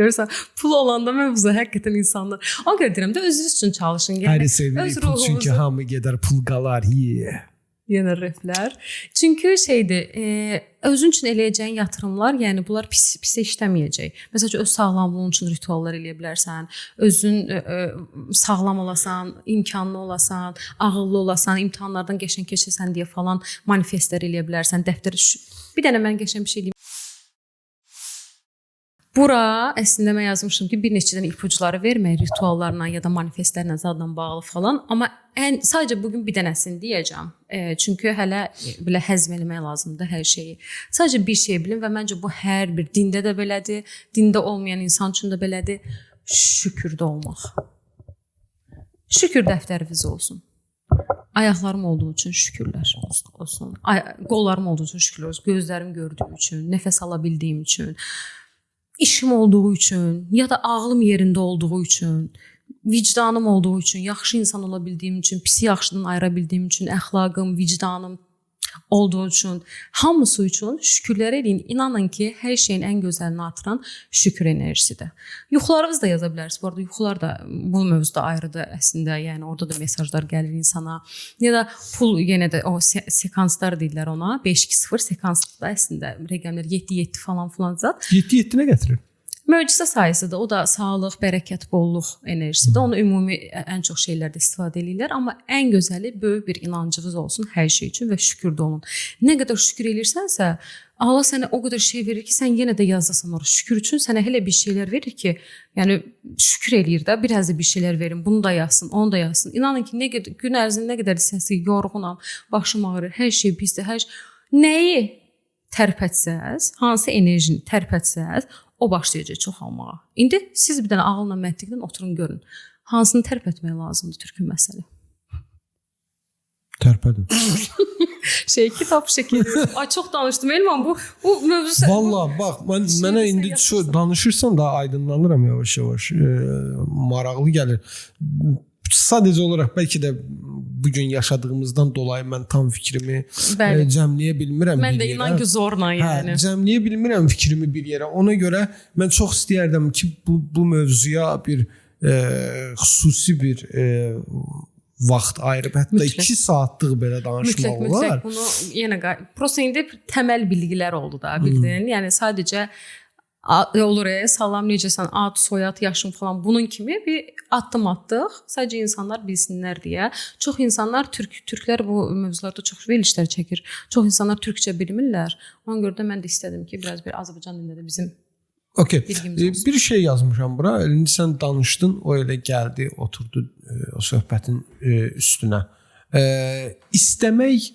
Görürsən, pul olanda mövzu həqiqətən insanlar. Ona görə deyirəm də, özünüz üçün çalışın. Hər sevirik pul, çünki hamı gedər pul qalar. Yenə reflər. Çünki şeydir, özün üçün eləyəcəyin yatırımlar, yəni bunlar pis işləməyəcək. Məsələn, öz sağlamlığın üçün rituallar eləyə bilərsən, özün sağlam olasan, imkanlı olasan, ağıllı olasan, imtahanlardan qəşəng keçəsən deyə falan manifestlər eləyə bilərsən, dəftərə bir dənə mən qəşəng bir şey deyim. Bura əslində mən yazmışdım ki, bir neçədən ipuçları vermək rituallarla ya da manifestlərlə zadla bağlı falan, amma sadəcə bugün bir dənəsini deyəcəm. Çünki hələ belə həzm eləmək lazımdır hər şeyi. Sadəcə bir şey bilin və məncə bu hər bir dində də belədir, dində olmayan insan üçün də belədir. Şükürdə olmaq. Şükür dəftəriniz olsun. Ayaqlarım olduğu üçün şükürlər olsun. Qollarım olduğu üçün şükürlər olsun. Gözlərim gördüyü üçün, nəfəs ala bildiyim üçün. İşim olduğu üçün, ya da ağlım yerində olduğu üçün, vicdanım olduğu üçün, yaxşı insan ola bildiyim üçün, pisi yaxşıdan ayıra bildiyim üçün, əxlaqım, vicdanım olduğu üçün, hamısı üçün şükürlər edin. İnanın ki, hər şeyin ən gözəlini artıran şükür enerjisidir. Yuxularınızı da yaza bilərsiniz. Bu arada yuxular da bu mövzuda ayrıdır əslində. Yəni orada da mesajlar gəlir insana. Ya da pul yenə də o sekanslar deyirlər ona. 5-2-0 sekanslıqda əslində rəqəmlər 7-7 falan filan zat. 7-7 nə gətirir? Möcüzə sayısıdır. O da sağlıq, bərəkət, bolluq enerjisidir. Onu ümumi ən çox şeylərdə istifadə edirlər, amma ən gözəli böyük bir inancınız olsun hər şey üçün və şükürdə olun. Nə qədər şükür edirsənsə, Allah sənə o qədər şey verir ki, sən yenə də yazasan orada. Şükür üçün sənə elə bir şeylər verir ki, yəni şükür eləyir də, biraz da bir şeylər verin. Bunu da yazsın, onu da yazsın. İnanın ki, gün ərzində nə qədər istəsək, yorğunam, başım ağrır, hər şey pisdir, hər şey. Nəyi tərpətsəz, hansı enerjini tərpətsəz, o başlayacaq çoxalmağa. İndi siz bir dənə ağılla, məntiqlə oturun görün. Hansını tərpətmək lazımdır türkün məsələ? Tərpədim. Kitab şəkili. Ay çox danışdım Elman, bu mövzu. Vallahi bax, mənə indi danışırsan da aydınlanıram yavaş-yavaş. Maraqlı gəlir. Sadəcə olaraq bəlkə də bugün yaşadığımızdan dolayı mən tam fikrimi cəmləyə bilmirəm. Mən də inan ki zorla yəni. Cəmləyə bilmirəm fikrimi bir yerə. Ona görə mən çox istəyərdim ki, bu mövzuya bir xüsusi bir vaxt ayırıb, hətta 2 saatlıq belə danışmaq olar. Mütləq bunu yenə prosta indi təməl bilgilər oldu da, bildin? Yəni sadəcə olur salam necəsən, ad, soyad, yaşın falan bunun kimi bir addım atdıq. Sadəcə insanlar bilsinlər deyə. Çox insanlar türklər bu mövzularda çox verilişlər çəkir. Çox insanlar türkçə bilmirlər. Ona görə də mən də istədim ki, biraz bir Azərbaycan dilində də bizim bilgimiz olsun. Bir şey yazmışam bura. İndi sən danışdın, o elə gəldi, oturdu o söhbətin üstünə. İstəmək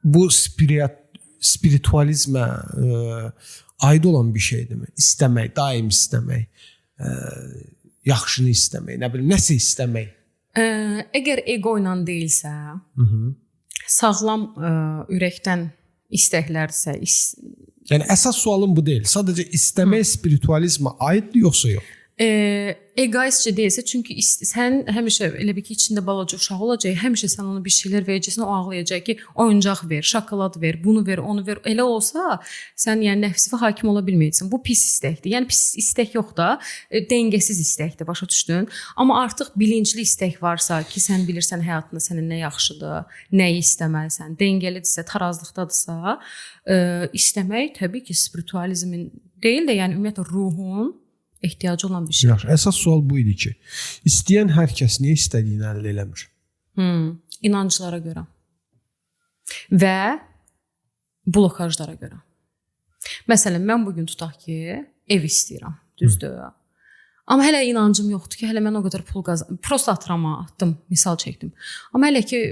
bu spiritualizmə aid olan bir şeydirmi? İstəmək, daim istəmək, yaxşını istəmək, nə bilim, nəsə istəmək. Əgər ego ilə deyilsə, sağlam ürəkdən istəklərdirsə, yəni əsas sualım bu deyil. Sadəcə istəmək spiritualizmə aiddir yoxsa yox? Egoistcə deyilsə, çünki sən həmişə elə bir ki, içində balaca uşaq olacaq, həmişə sən ona bir şeylər verəcəksən, o ağlayacaq ki, oyuncaq ver, şokolad ver, bunu ver, onu ver. Elə olsa, sən yəni nəfsivə hakim ola bilməyəcəksən. Bu pis istəkdir. Yəni pis istək yox da, dəngəsiz istəkdir, başa düşdün? Amma artıq bilinçli istək varsa ki, sən bilirsən həyatında sənin nə yaxşıdır, nəyi istəməlisən, dəngəlidirsə, tarazlıqdadırsa, istəmək təbii ki, spiritualizmin deyil də, yəni ümumiyyətlə ruhun ehtiyacı olan bir şey. Yaxşı, əsas sual bu idi ki, istəyən hər kəs niyə istədiyini əldə eləmir? İnanclara görə və blokajlara görə. Məsələn, mən bugün tutaq ki, ev istəyirəm, düzdür? Amma hələ inancım yoxdur ki, hələ mən o qədər pul prosta atdım, misal çəkdim. Amma hələ ki,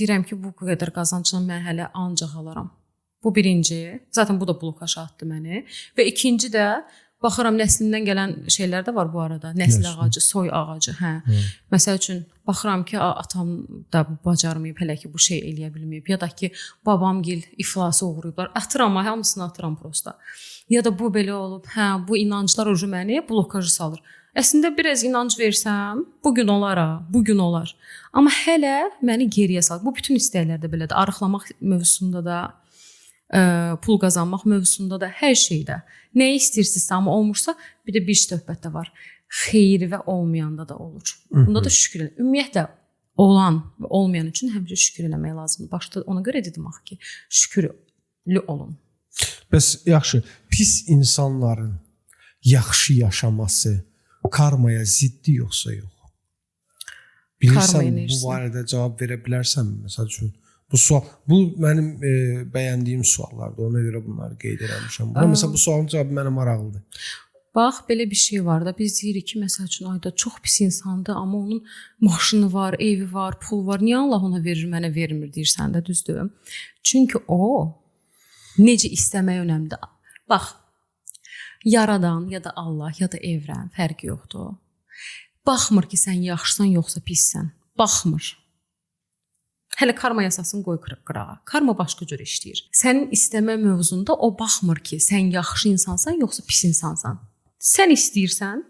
deyirəm ki, bu qədər qazancını mən hələ ancaq alaram. Bu birinci, zaten bu da blokaj atdı məni. Və ikinci də, baxıram, nəslimdən gələn şeylər də var bu arada. Nəsil ağacı, soy ağacı. Məsəl üçün, baxıram ki, atam da bacarmayıb, hələ ki, bu şey eləyə bilməyib. Ya da ki, babamgil iflası uğrayıblar. Atıram, hamısını atıram prosta. Ya da bu belə olub, bu inanclar ucu məni blokajı salır. Əslində, biraz inanc versəm, bugün olar. Amma hələ məni geriyə salır. Bu bütün istəklərdə belədir. Arıqlamaq mövzusunda da, pul qazanmaq mövzusunda da, hər şeydə. Nə istəyirsinizsə, amma olmursa, bir də bir söhbət də var. Xeyri və olmayanda da olur. Bunda da şükür eləmək. Ümumiyyətlə, olan və olmayan üçün həmişə şükür eləmək lazımdır. Başda ona görə dedim axı ki, şükürlü olun. Bəs yaxşı, pis insanların yaxşı yaşaması karmaya ziddi yoxsa yox? Bilirsən, bu barədə cavab verə bilərsən, məsəl üçün? Bu sual, bu mənim bəyəndiyim suallardır. Ona görə bunları qeyd etmişəm. Məsələn, bu sualın cavabı mənə maraqlıdır. Bax, belə bir şey var da, biz deyirik ki, məsəl üçün, ayda çox pis insandır, amma onun maşını var, evi var, pul var. Niyə Allah ona verir, mənə vermir deyirsən də, düzdür? Çünki o, necə istəmək önəmlidir. Bax, yaradan ya da Allah ya da evrən fərqi yoxdur. Baxmır ki, sən yaxşısan yoxsa pissən. Baxmır. Hələ karma yasasını qoy qırağa. Karma başqa cür işləyir. Sənin istəmə mövzunda o baxmır ki, sən yaxşı insansan yoxsa pis insansan. Sən istəyirsən,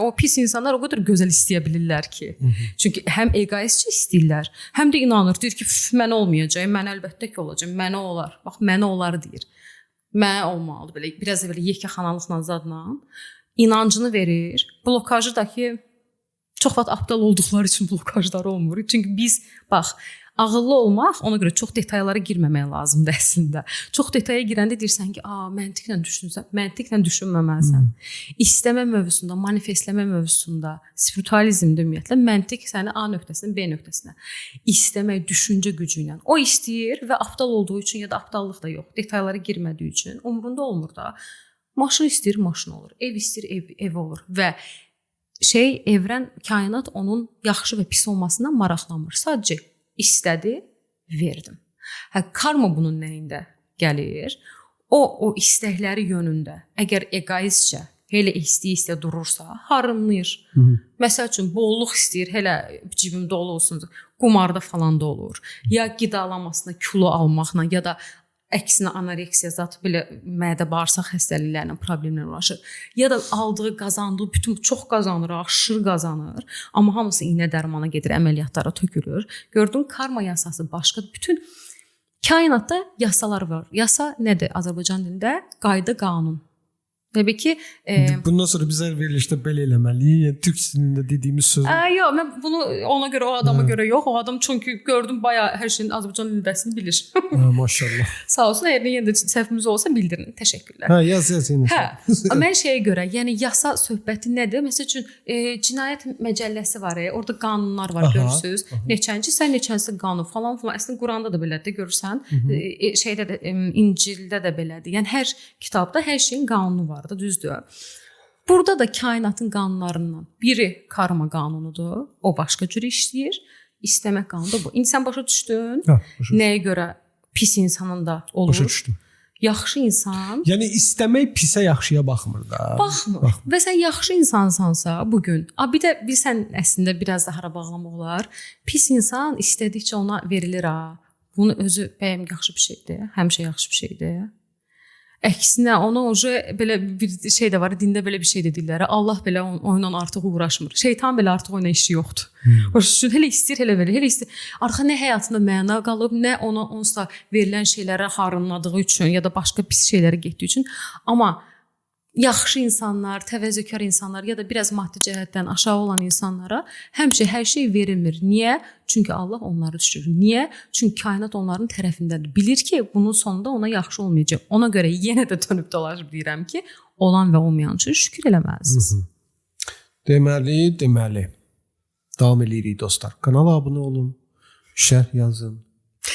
o pis insanlar o qədər gözəl istəyə bilirlər ki. Çünki həm egoistcə istəyirlər, həm də inanır. Deyir ki, mən olmayacaq, mən əlbəttə ki olacaq, mənə olar. Bax, mənə olar deyir. Mənə olmalıdır. Belə, biraz da belə yekəxanalıqla zadla inancını verir. Blokajı da ki, çox vaxt aptal olduqları üçün blokajlar olmur. Çünki biz, bax, ağıllı olmaq, ona görə çox detallara girməmək lazımdır əslində. Çox detaya girəndə deyirsən ki, məntiqlə düşünsən, məntiqlə düşünməməlisən. İstəmə mövzusunda, manifestləmə mövzusunda, spiritualizmdə ümumiyyətlə, məntiq səni A nöqtəsindən B nöqtəsinə istəmək, düşüncə gücü ilə. O istəyir və aptal olduğu üçün ya da aptallıq da yox, detallara girmədiyi üçün umrunda olmur da. Maşın istəyir, maşın olur. Ev istəyir, ev olur. Və evrən, kainat onun yaxşı və pis olmasından maraqlanmır. Sadəcə istədi, verdim. Karma bunun nəyində gəlir? O istəkləri yönündə, əgər egoistcə, elə istəyə durursa, harınlayır. Məsəl üçün, bolluq istəyir, elə cibim dolu olsun, qumarda falan da olur. Ya qidalanmasına, kilo almaqla, ya da əksinə anoreksiya zat belə mədə bağırsaq xəstəliklərlə problemlər uğraşır. Ya da aldığı, qazandığı bütün çox qazanır, aşırı qazanır, amma hamısı iynə dərmana gedir, əməliyyatlara tökülür. Gördün, karma yasası başqadır. Bütün kainatda yasalar var. Yasa nədir Azərbaycan dilində? Qayda, qanun. Təbii ki, bundan sonra bizə verilişdə belə eləməliyik. Yəni türk dilində dediyimiz söz. Yox, mən bunu ona görə, o adama görə yox. O adam çünki gördüm bayağı hər şeyin Azərbaycan dilindəsini bilir. Maşallah. Sağ olsun, əgər yenə də səhvimiz olsa bildirin. Təşəkkürlər. Yaz. Mən şeyə görə, yəni yasa söhbəti nədir? Məsəl üçün cinayət məcəlləsi var, orada qanunlar var, görürsüz. Neçənci qanun falan. Əslində Quranda da belədir, görürsən. Şeydə də İncildə də belədir. Yəni hər kitabda hər şeyin qanunu var. Düzdür. Burada da kainatın qanunlarından biri karma qanunudur. O başqa cür işləyir. İstəmək qanunu da bu. İndi sən başa düşdün? Nəyə görə pis insanın da olur? Başa düşdüm. Yaxşı insan Yəni istəmək pisə yaxşıya baxmır da. baxmır. Və sən yaxşı insansansa bu gün, bir də bilsən əslində biraz da hara bağlamaq olar. Pis insan istədikcə ona verilir ha. Bunu özü bəyəm yaxşı bir şeydir. Həmişə yaxşı bir şeydir. Əksinə ona belə bir şey də var, dində belə bir şey dedilər. Allah belə onunla artıq uğraşmır. Şeytan belə artıq onunla işi yoxdur. Başa elə istəyir, elə verir, elə istəyir. Arxa nə həyatında məna qalıb, nə ona onsuz verilən şeylərə harınladığı üçün ya da başqa pis şeylərə getdiyi üçün. Amma yaxşı insanlar, təvəzzökar insanlar ya da biraz maddi cəhətdən aşağı olan insanlara həmişə hər şey verilmir. Niyə? Çünki Allah onları düşürür. Niyə? Çünki kainat onların tərəfindədir. Bilir ki, bunun sonunda ona yaxşı olmayacaq. Ona görə yenə də dönüb dolaşıb deyirəm ki, olan və olmayan üçün şükür eləməlisiniz. Deməli. Davam edirik dostlar. Kanala abunə olun, şərh yazın.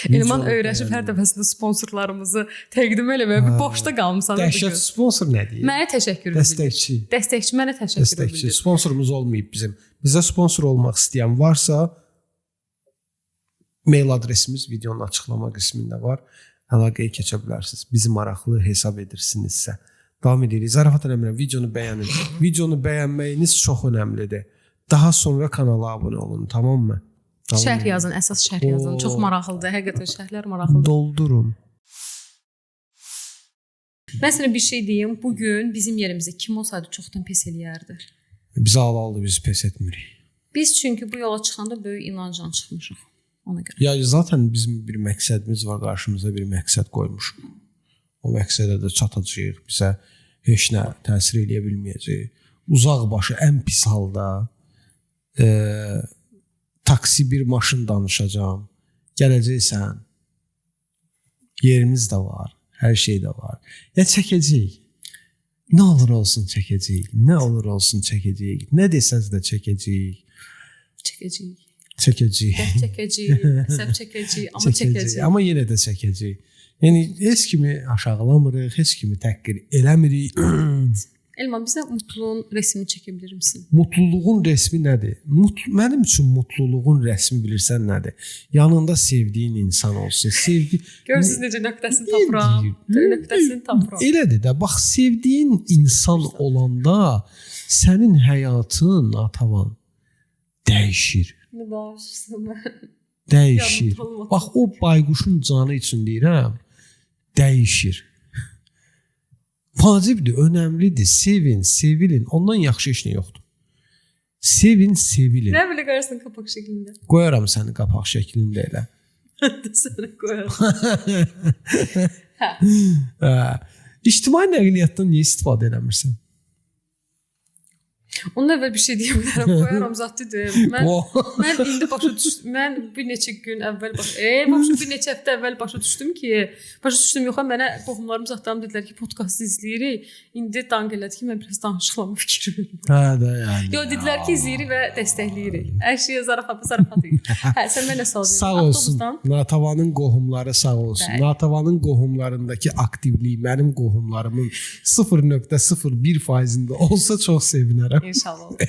Elman öyrəşib hər dəfəsində sponsorlarımızı təqdim eləməyə bir boşda qalmısan. Dəhşət sponsor nə deyir? Mənə təşəkkür edirəm. Dəstəkçi mənə təşəkkür edirəm. Sponsorumuz olmayıb bizim. Bizə sponsor olmaq istəyən varsa mail adresimiz videonun açıqlama qismində var. Əlaqəyə keçə bilərsiniz. Bizi maraqlı hesab edirsinizsə. Davam edirik. Zarafat eləmirəm. Videonu bəyənin. Videonu bəyənməyiniz çox önəmlidir. Daha sonra kanala abunə olun, tamam mı? Şərh yazın, əsas şərh yazın. Çox maraqlıdır. Həqiqətən şərhlər maraqlıdır. Doldurun. Mən sənə bir şey deyim. Bugün bizim yerimizdə kim olsaydı çoxdan pes eləyərdi. Bizə al-aldı, biz pes etmirik. Biz çünki bu yola çıxanda böyük inancla çıxmışıq. Ona görə. Ya zaten bizim bir məqsədimiz var, qarşımıza bir məqsəd qoymuşuq. O məqsədə də çatacağıq. Bizə heç nə təsir eləyə bilməyəcək. Uzaq başı ən pis halda taksi bir maşın danışacağım. Gələcəksən. Yerimiz də var. Hər şey də var. Ya çəkəcəyik. Nə olur olsun çəkəcəyik. Nə olur olsun çəkəcəyik. Nə desəz də çəkəcəyik. Çəkəcəyik. Çəkəcəyik. Çəkəcəyik. Səb çəkəcəyik. Amma çəkəcəyik. Amma yenə də çəkəcəyik. Yəni heç kimi aşağılamırıq, heç kimi təhqir eləmirik. Elman, bizə mutluluğun resmini çəkə bilir misin? Mutluluğun resmi nədir? Mənim üçün mutluluğun rəsmi bilirsən nədir? Yanında sevdiyin insan olsun. Görürsünüz necə nöqtəsini tapıram. Nöqtəsini tapıram. Elədir də. Bax, sevdiyin insan olanda sənin həyatın, atavan, dəyişir. Nə danışırsan mən? Dəyişir. Bax, o bayquşun canı üçün deyirəm, dəyişir. Vacibdir, önəmlidir. Sevin, sevilin. Ondan yaxşı heç nə yoxdur. Sevin, sevilin. Nə belə qoyarsan qapaq şəklində? Qoyaram səni qapaq şəklində elə. Mən də səni qoyaram. İctimai nəqliyyatdan niyə istifadə eləmirsən? Ondan əvvəl bir şey deyə bilərəm. Qoyaram zatlıdır. Mən indi başa düşdüm. Mən bir neçə gün əvvəl bir neçə həftə əvvəl başa düşdüm ki, yox, mənə qohumlarım zatlarım dedilər ki, podkast izləyirik. İndi danq elədi ki, mən biraz danışıqlama fikir verim. Hə də yəni. Yox, dedilər ki, izləyirik və dəstəkləyirik. Hər şeyə zarafat edir. Hə, sən mənə sual verin. Sağ olsun. Natavanın qohumları sağ olsun. Natavanın qohumlarındakı aktivlik mənim qohumlarımın 0.01%-də olsa çox sevinərəm. İnşallah olur.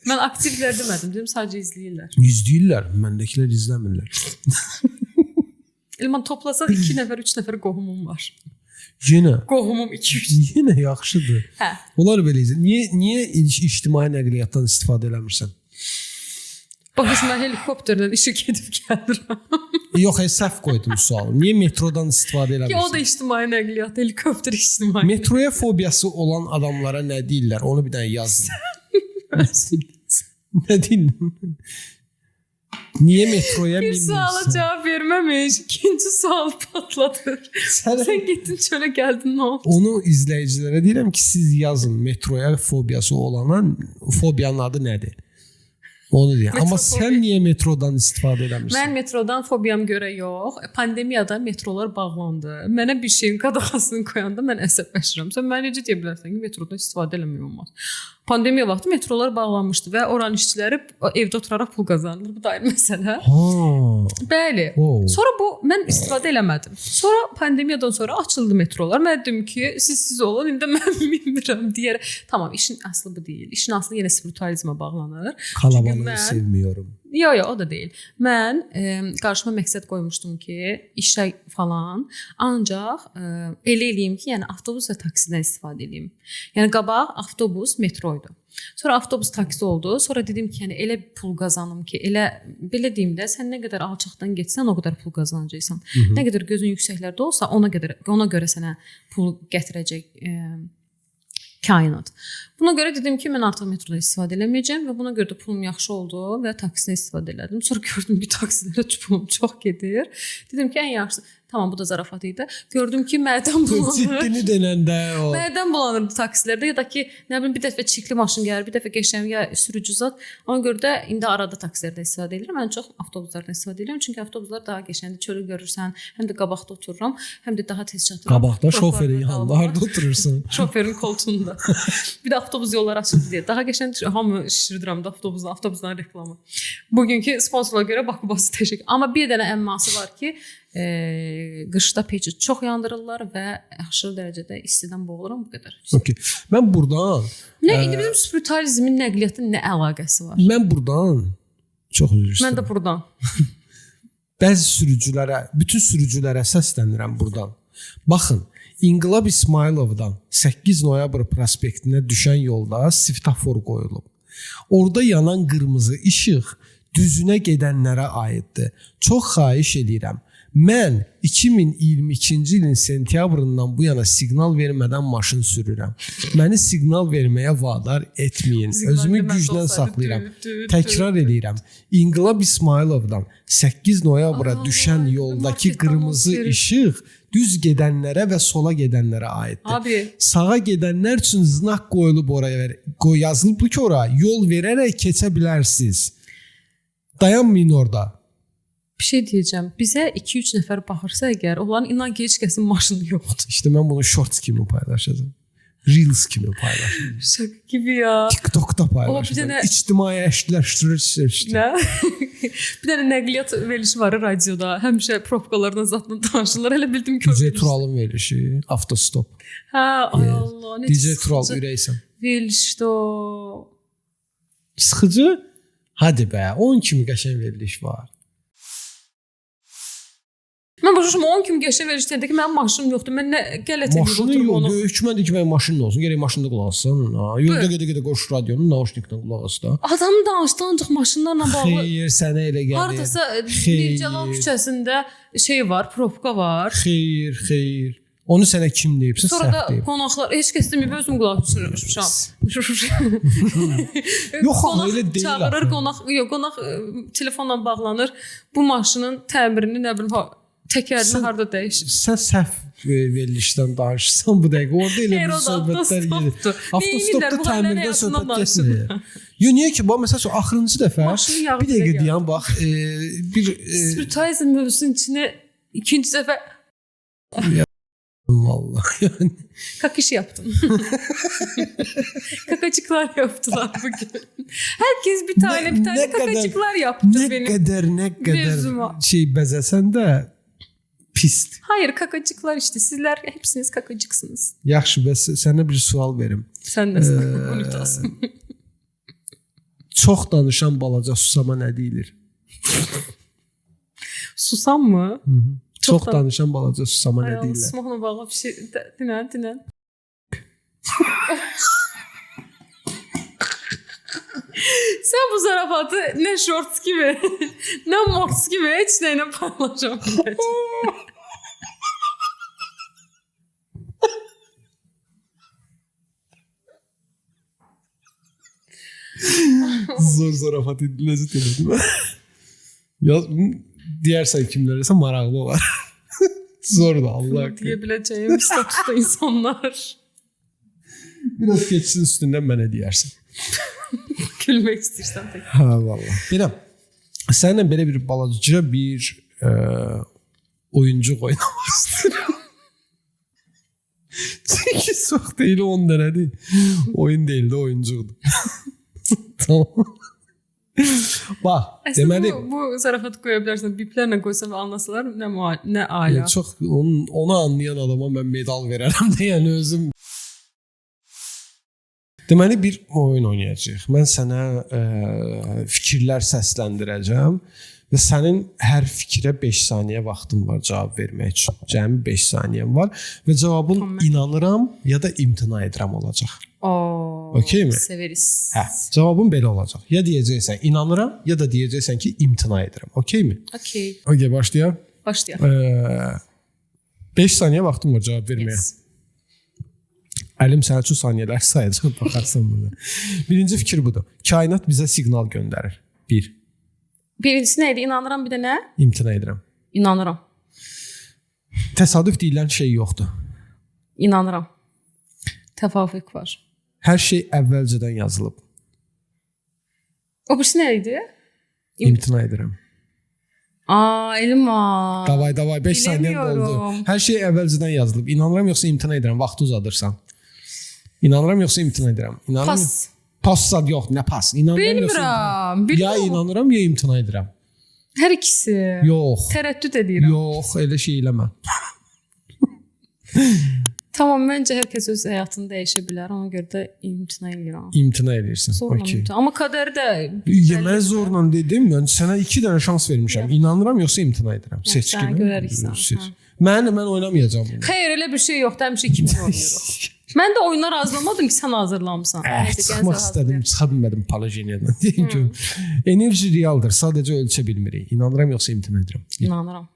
Mən aktivlər demədim, dedim sadəcə izləyirlər. İzləyirlər, məndəkilər izləmirlər. Elman toplasan 2 nəfər, 3 nəfər qohumum var. Yenə. Qohumum 2-3. Yenə yaxşıdır. Hə. Onlar belə izləyir. Niyə ictimai nəqliyyatdan istifadə eləmirsən? Bax, mən helikopterdən işə gedib gəlirəm. Yox, səhv qoydum sualı. Niyə metrodan istifadə eləmirsən? Ki, o da ictimai nəqliyyat, helikopter ictimai. Metroya fobiyası olan adamlara nə deyirlər? Onu bir dənə yazın. Nə deyirlər? Niyə metroya bir binmirsən? suala cavab verməmiş, ikinci sual patladır. Sən getdin çölə gəldin, nə oldu? Onu izləyicilərə deyirəm ki, siz yazın metroya fobiyası olana, fobiyanın adı nədir? Onu deyir. Amma sən niyə metrodan istifadə eləmirsən? Mən metrodan fobiyam görə yox. Pandemiyada metrolar bağlandı. Mənə bir şeyin qadağasını qoyanda mən əsəbləşirəm. Sən mənə necə deyə bilərsən ki, metrodan istifadə eləmək olmaz? Pandemiya vaxtı metrolar bağlanmışdı və oranın işçiləri evdə oturaraq pul qazanırlar. Bu da ayrı məsələ. Bəli. Sonra mən istifadə eləmədim. Sonra pandemiyadan sonra açıldı metrolar. Mən dedim ki, siz olun, indi mən bilmirəm deyərək. Tamam, işin aslı bu deyil. İşin aslı yenə spiritualizmə bağlanır. Kalabalıqdır. Kalabalığı sevmiyorum. Yo, o da deyil. Mən qarşıma məqsəd qoymuşdum ki, işə falan, ancaq elə eləyim ki, yəni avtobus və taksidən istifadə edeyim. Yəni qabaq avtobus, metroydu. Sonra avtobus taksi oldu. Sonra dedim ki, yəni elə pul qazanım ki, elə belə deyim də, sən nə qədər alçaqdan getsən, o qədər pul qazanacaqsan. Nə qədər gözün yüksəklərdə olsa, ona görə sənə pul gətirəcək kainat. Buna görə dedim ki, mən artıq metroda istifadə eləməyəcəm və buna görə də pulum yaxşı oldu və taksidən istifadə elədim. Sonra gördüm ki, taksilərə pulum çox gedir. Dedim ki, ən yaxşısı, tamam, bu da zarafat idi. Gördüm ki, mədəm bulanır. Ciddini denəndə o. Mədəm bulanırdı taksilərdə ya da ki, nə bilim, bir dəfə çirkli maşın gəlir, bir dəfə qəşəng ya sürücü zat. Ona görə də indi arada taksilərdə istifadə edirəm. Mən çox avtobuslardan istifadə edirəm, çünki avtobuslar daha qəşəngdir, çölü görürsən, həm də qabaqda otururam, həm də daha tez çatıram. Qabaqda şoferin yanında harda oturursan? Şoferin koltuğunda. Bir də avtobus yolları açıldı deyə. Daha qəşəng hamı şişirdirəm də avtobusların reklamı. Bugünkü sponsorlara görə Bakubası təşəkkür. Amma bir dənə əmması var ki, qışda peci çox yandırırlar və aşırı dərəcədə istidən boğuluram, bu qədər. Okay. Mən buradan indi bizim spiritualizmin nəqliyyatın nə əlaqəsi var? Mən buradan çox üzr istəyirəm. Mən də buradan. Bəzi sürücülərə, bütün sürücülərə səslənirəm buradan. Baxın, İnqilab İsmayılovdan 8 noyabr prospektinə düşən yolda svetofor qoyulub. Orada yanan qırmızı işıq düzünə gedənlərə aiddir. Çox xahiş edirəm. Mən 2022-ci ilin sentyabrından bu yana siqnal vermədən maşın sürürəm. Məni siqnal verməyə vadar etməyin. Özümü güclə saxlayıram. Təkrar edirəm. İnqilab İsmayılovdan 8 noyabra düşən yoldakı qırmızı işıq düz gedənlərə və sola gedənlərə aiddir. Abi, sağa gedənlər üçün znak qoyulub oraya, yazılıb ki, ora yol verərək keçə bilərsiniz. Dayanmayın orada. Bir şey deyəcəm. Bizə 2-3 nəfər baxırsa əgər, onların inan ki, heç kəsin maşını yoxdur. İşte mən bunu shorts kimi paylaşacağım. Reels kimi paylaşacağım. Şaka gibi ya. TikTok'da paylaşacağım. Dənə... İctimai əşkiləşdirir. Nə? Bir dənə nəqliyyat verilişi var radioda. Həmişə probkalardan zatla danışırlar. Hələ bildim ki, DJ Turalın verilişi, Avtostop. Hə, ay Allah. DJ Tural ürəksən. Verilişdə o. Sıxıcı? Hadi be, 10 kimi qəşəng veriliş var. Mən başım 10 kimi qəşəng veriliş deyəndə ki, mənim maşınım yoxdur. Mən nə qələt edirəm oturum onu. Hökmən ki, mənim maşının olsun. Gərək maşında qulaq assan. Yolda gedə-gedə qoş radionun nauşnikdən qulaq as da. Adam danışdı ancaq maşınlarla bağlı. Xeyr, sənə elə gəlir. Hardasa Mircəlal küçəsində şey var, probka var. Xeyr. Onu sənə kim deyibsə, səhv deyib. Sonra da qonaqlar, heç kəs deməyib, özüm qulaq tutmuşam. Yox, elə deyil. Çağırır, qonaq telefonla bağlanır. Bu maşının təmirini, nə bilim, təkərini harda dəyişir. Sən səhv verilişdən danışırsan bu dəqiqə. Orada elə bir söhbətlər gedir. Avtostopda təmirdən söhbət keçmir. Yo, niyə ki, bax, məsəl üçün, axırıncı dəfə, bir dəqiqə deyəm, bax, bir... Spiritualizm mövzusunun içine ikinci dəfə... Vallahi yani. Kakış yaptım. Kakacıklar yaptılar bugün. Herkes bir tane kakacıklar yaptı benim. Ne kadar şey bezesen de pist. Hayır, kakacıklar işte. Sizler hepsiniz kakacıksınız. Yaxşı, bəs sənə bir sual verim. Sən nəsən? Unutasın. Çox danışan balaca susama nə deyilir? Susam mı? Hı-hı. Çox danışan balaca susama nə deyirlər? Susmaqla bağlı bir şey. Dinən. Sən bu zarafatı nə shorts gibi, nə morts gibi heç nəylə paylaşamayacaq. Zor zarafat lezzet elədim. Ya deyərsən kimlərəsə maraqlı var. Zor da Allah haqqı. Deyə biləcəyim statusda insanlar. Biraz keçsin üstündən mənə deyərsən. Gülmək istəyirsən tək. Hə, vallahi. Biləm. Səninlə belə bir balaca bir oyuncu oynamaq istəyirəm. Çünki çox deyil 10 dənədir. Oyun deyil də oyuncudur. Tamam. Bax, deməli bu zarafat qoya bilərsən, biplərlə qoysan və anlasalar nə alə. Çox onu anlayan adama mən medal verərəm də, yəni özüm. Deməli bir oyun oynayacağıq. Mən sənə fikirlər səsləndirəcəm və sənin hər fikrə 5 saniyə vaxtın var cavab vermək üçün. Cəmi 5 saniyən var və cavabın inanıram ya da imtina edirəm olacaq. Okeymi? Severiz. Hə, cavabın belə olacaq. Ya deyəcəksən inanıram ya da deyəcəksən ki imtina edirəm. Okeymi? Okey. Okey, başlayaq. Başlayaq. 5 saniyə vaxtım var cavab verməyə. Yes. Əlim sənə üçün saniyələr sayacaq, baxarsan burada. Birinci fikir budur. Kainat bizə siqnal göndərir. 1. Birincisi nə idi? İnanıram, bir də nə? İmtina edirəm. İnanıram. Təsadüf deyilən şey yoxdur. İnanıram. Təvafuk var. Hər şey əvvəlcədən yazılıb. O birisi nə idi? İmtina edirəm. Elma. Davay 5 saniyən oldu. Hər şey əvvəlcədən yazılıb. İnanıram yoxsa imtina edirəm? Vaxtı uzadırsan. İnanıram yoxsa imtina edirəm? Pas. Pas yox, nə pas? İnanıram yoxsa bilmirəm. Ya inanıram ya imtina edirəm. Hər ikisi. Yox. Tərəddüd edirəm. Yox, elə şey eləmə. Tamam, məncə hər kəs öz həyatını dəyişə bilər. Ona görə də imtina edirəm. İmtina edirsən. Okay. Amma qədər də mən zorla dedim, mən sənə 2 dənə şans vermişəm. İnanıram yoxsa imtina edirəm? Seçkin. Görərik sən. Mən oynamayacağam bunu. Xeyr, elə bir şey yoxdur. Həmişə ikimiz oynayırıq. Mən də oyunlar hazırlamadım ki, sən hazırlamısan. Çıxmaq istədim, çıxa bilmədim Palajeniyadan. Deyim ki, enerji realdır, sadəcə ölçə bilmirik. İnanıram yoxsa imtina edirəm? İnanıram.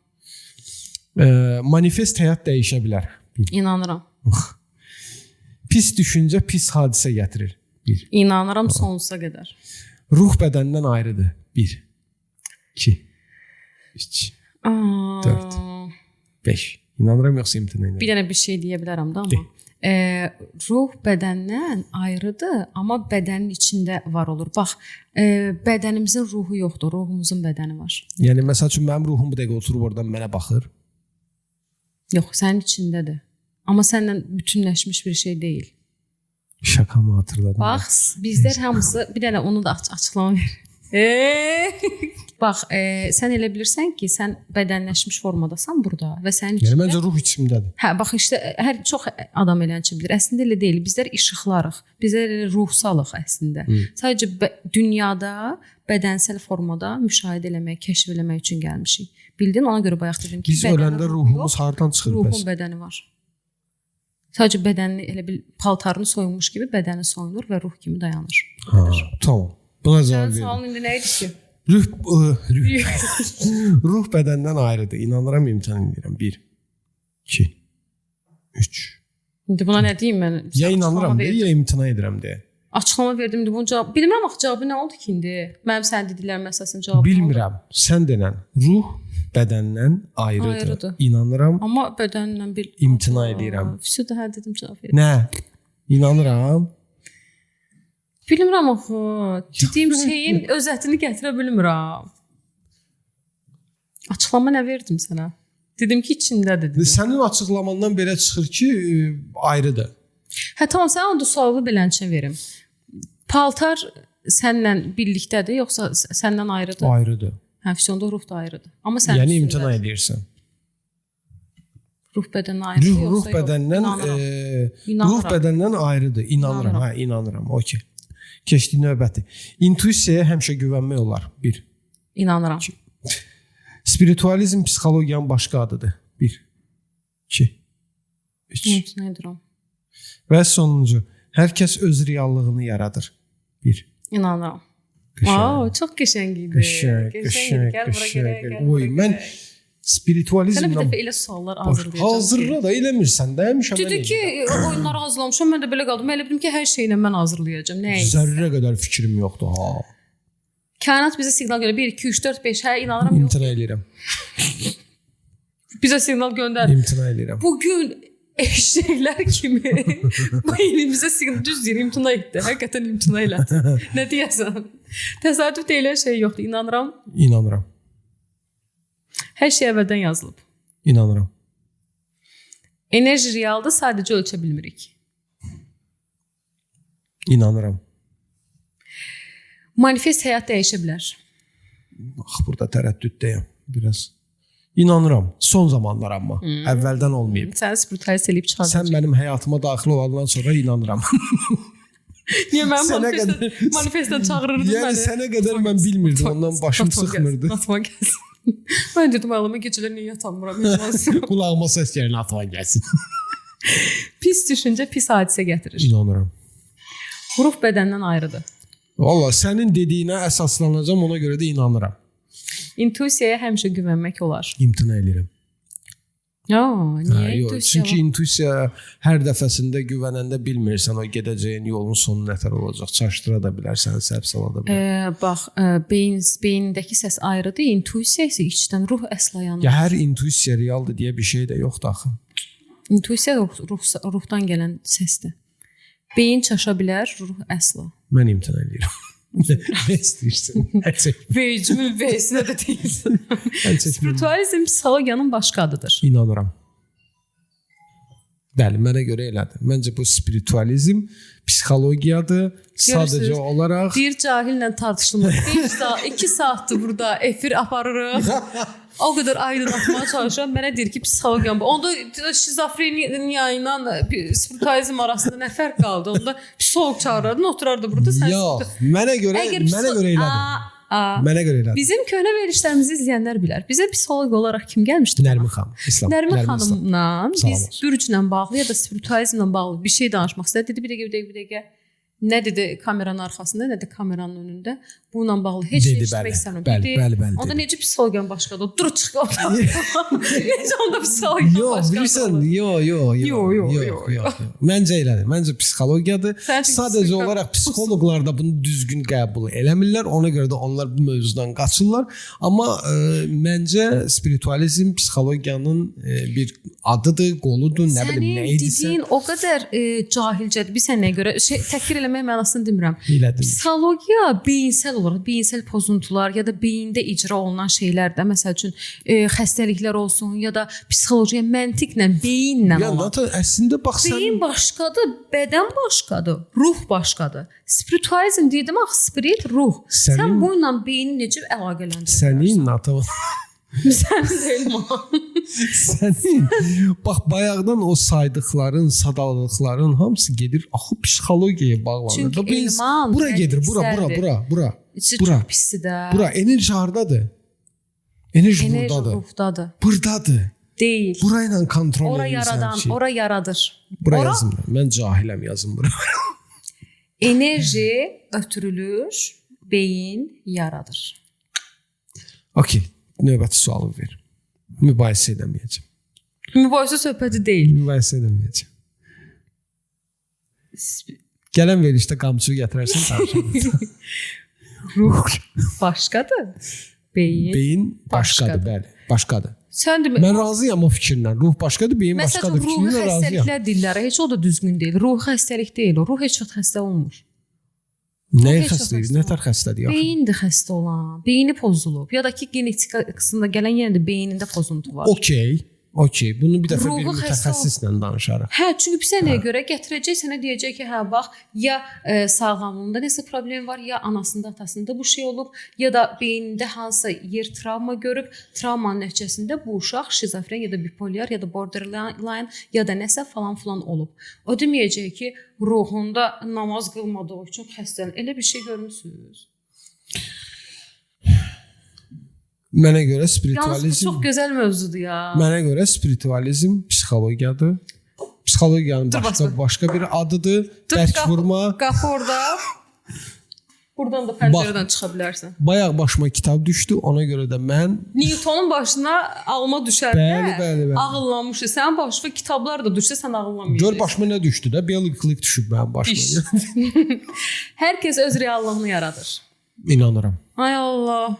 Manifest həyat dəyişə bilər. İnanıram. Pis düşüncə pis hadisə gətirir. 1. İnanıram sonsuza qədər. Ruh bədəndən ayrıdır. 1. 2. 3. 4. 5. İnanıram yoxsa imtina edirəm? Bir dənə bir şey deyə bilərəm də amma. Ruh bədəndən ayrıdır, amma bədənin içində var olur. Bax, bədənimizin ruhu yoxdur, ruhumuzun bədəni var. Yəni məsəl üçün mənim ruhum bu dəqiqə oturub oradan mənə baxır. Yox, sənin içindədir. Amma səndən bütünləşmiş bir şey deyil. Şakamı hatırladım. Bax, bizlər hamısı bir dənə onu da açıqlama ver. Bax, sən elə bilirsən ki, sən bədənləşmiş formadasan burada və sənin içində. Yəni məncə ruh içimdədir. Hə, bax işte çox adam elənçi bilir. Əslində elə deyil. Bizlər işıqlarıq. Bizlər elə ruhsalıq əslində. Sadəcə dünyada bədənsəl formada müşahidə eləmək, kəşf eləmək üçün gəlmişik. Bildin? Ona görə bayaq dedim ki, biz öləndə ruhumuz hardan çıxır bəs? Ruhun bədəni var. Sadəcə bədənini elə bil paltarını soyunmuş kimi bədəni soyunur və ruh kimi dayanır. Tamam. Buna cavab verin. Sualın indi nə idi ki? Ruh bədəndən ayrıdır. İnanıram, imtina edirəm. 1, 2, 3. İndi buna nə deyim mən? Ya inanıram deyə, ya imtina edirəm deyə. Açıqlama verdim, bunun cavabı. Bilmirəm axı cavabı nə oldu ki indi? Mənim sən dediklərim əsasında cavabı. Bilmirəm. Sən denən ruh bədəndən ayrıdır. İnanıram. Amma bədənlə bir imtina edirəm. Füsudə hə dedim, cavab verdim. Nə? İnanıram. Bilmirəm axı. Dediyim şeyin özətini gətirə bilmirəm. Açıqlama nə verdim sənə? Dedim ki, içindədir. Sənin açıqlamandan belə çıxır ki, ayrıdır. Hə, tamam, sən onu da sualı belənçə verim. Paltar sənlə birlikdədir, yoxsa səndən ayrıdır? Ayrıdır. Hə, füsunda ruh da ayrıdır. Amma sən yəni imtina edirsən. Ruh bədəndən ayrıdır, ruh bədəndən ayrıdır. İnanıram. Hə, inanıram. Okey. Keçdi növbəti. İntuisiyaya həmişə güvənmək olar. 1. İnanıram. 2. Spiritualizm psixologiyanın başqa adıdır. 1. 2. 3. İmtina edirəm. Və sonuncu, hər kəs öz reallığını yaradır. 1. İnanıram. Çox qəşəng idi. Qəşəng. Oy, mən spiritualizmlə... Sənə bir dəfə elə suallar hazırlayacağım. Hazırla da eləmirsən də, həmişə mən Dedi ki, oyunları hazırlamışam, mən də belə qaldım. Mən elə bildim ki, hər şeylə mən hazırlayacağım. Nə isə. Zərrə qədər fikrim yoxdur. Kainat bizə siqnal göndərir. 1, 2, 3, 4, 5, hə, inanıram, yox. İmtina edirəm. Bizə siqnal göndər. İmtina edirəm. Bugün eşəklər kimi bu elimizə siqnal düz deyir, imtina etdi. Həqiqətən imtina elədi. Nə deyəsən? Təsadüf deyilən şey yoxdur. İnanıram. İnanıram. Hər şey əvvəldən yazılıb. İnanıram. Enerji realdır, sadəcə ölçə bilmirik. İnanıram. Manifest həyat dəyişə bilər. Bax, burada tərəddüddəyəm biraz. İnanıram. Son zamanlar amma. Əvvəldən olmayıb. Sən spiritualist eləyib çıxardın. Sən mənim həyatıma daxil olandan sonra inanıram. Niyə mən Sənə qədər- manifestdən çağırırdın Yəni məni? sənə qədər mən bilmirdim, ondan başım sıxmırdı. Natma gəlsin. Mən dedim ağlıma gecələr niyə yatamıram? Qulağıma səs gəlir, atma gəlsin. Pis düşüncə pis hadisə gətirir. İnanıram. Ruh bədəndən ayrıdır. Valla sənin dediyinə əsaslanacağam, ona görə də inanıram. İntuisiyaya həmişə güvənmək olar. İmtina edirəm. Ya, niyə Yox, intuisiya? çünki intuisiya hər dəfəsində güvənəndə bilmirsən o gedəcəyin yolun sonu nətər olacaq. Çaşdıra da bilərsən, səhv sala da bilərsən. Bax, beyindəki səs ayrıdır, intuisiya isə içdən ruh əsla yanır. Ya hər intuisiya realdır deyə bir şey də yoxdur axı. İntuisiya ruhdan gələn səsdir. Beyin çaşa bilər, ruh əsla. Mən imtina edirəm. Nə istəyirsən? Vecimin veysinə də deyilsin. Spiritualizm psixologiyanın başqa adıdır. İnanıram. Bəli, mənə görə elədir. Məncə bu spiritualizm psixologiyadır. Sadəcə olaraq bir cahillə tartışılmır. 2 saatdır burada efir aparırıq. O qədər aydınlatmaya çalışıram. Mənə deyir ki, psixologiyan bu. Onda şizofreniya ilə spiritualizm arasında nə fərq qaldı? Onda psixolog çağırırdın, oturardı burada. yox, mənə görə elədir. Mənə görə elədir. Bizim köhnə verilişlərimizi izləyənlər bilər. Bizə psixoloq olaraq kim gəlmişdi? Nərmin xanım, İslam. Nərmin xanımla biz olsun. bürclə bağlı ya da spiritualizmlə bağlı bir şey danışmaq istədi. Dedi bir dəqiqə. Nə dedi kameranın arxasında, nə də kameranın önündə. Bununla bağlı heç nə işləmək istəmirəm. Bəli. Onda necə psixologiyan başqadır? Dur çıx oradan. Necə onda psixologiyan başqadır? Yox. Məncə elədir. Məncə psixologiyadır. Sadəcə olaraq psixoloqlar da bunu düzgün qəbul eləmirlər. Ona görə də onlar bu mövzudan qaçırlar. Amma məncə spiritualizm psixologiyanın bir adıdır, qoludur, nə bilim, nə edirsə. Sənin dediyin o qədər cahilcədir. Bir sənə görə təhqir eləmək mənasını demirəm. Elədir. Psixologiya beyinsəl olaraq, beyinsəl pozuntular ya da beyində icra olunan şeylər də, məsəl üçün xəstəliklər olsun ya da psixologiya məntiqlə, beyinlə olan. Yəni əslində bax sən beyin başqadır, bədən başqadır, ruh başqadır. Spiritualizm dedim axı, spirit, ruh. Sən bununla beyni necə əlaqələndirirsən? Sənin atavın Sən deyilmə. Sənin bax bayaqdan o saydıqların, sadaladıqların hamısı gedir axı psixologiyaya bağlanır. Çünki elman bura gedir, bura. İçi çox pisdir də. Bura enerji hardadır? Enerji burdadır. Ruhdadır. Burdadır. Deyil. Bura ilə kontrol ora yaradan, ora yaradır. Bura yazmıram. Mən cahiləm, yazım bura. Enerji ötürülür, beyin yaradır. Okey. Növbəti sualı ver. Mübahisə edəməyəcəm. Mübahisə söhbəti deyil. Mübahisə edəməyəcəm. Gələn verilişdə qamçı gətirərsən danışarıq. Ruh başqadır. Beyin başqadır, bəli. Başqadır. Sən demə. Mən razıyam o fikirlə. Ruh başqadır, beyin başqadır. Məsələn, ruhi xəstəliklər deyirlər. Heç o da düzgün deyil. Ruh xəstəlik deyil. Ruh heç vaxt xəstə olmur. Nə xəstədir? Nə tər xəstədir? Beyindir xəstə olan. Beyni pozulub. Ya da ki, genetik qismində gələn yenə də beynində pozuntu var. Okey. Bunu bir dəfə bir mütəxəssislə danışarıq. Hə, çünki bir sənəyə görə gətirəcək, sənə deyəcək ki, hə bax, ya sağlamlığında nəsə problem var, ya anasında, atasında bu şey olub, ya da beynində hansısa yer travma görüb, travmanın nəticəsində bu uşaq şizofren ya da bipolyar ya da borderline ya da nəsə falan filan olub. O deməyəcək ki, ruhunda namaz qılmadığı üçün xəstələn. Elə bir şey görmüsünüz? Mənə görə spiritualizm Yalnız bu çox gözəl mövzudur ya. Mənə görə spiritualizm psixologiyadır. Psixologiyanın başqa bir adıdır. Bərk vurma. Qapı orada. Buradan da pəncərədən çıxa bilərsən. Bayaq başıma kitab düşdü. Ona görə də mən Newtonun başına alma düşərdə. Bəli. Ağıllanmışdı. Sənin başına kitablar da düşsə sən ağıllanmayacaqsan. Gör başıma nə düşdü də? Biologilik düşüb mənim başıma. Hər kəs öz reallığını yaradır. İnanıram. Ay Allah.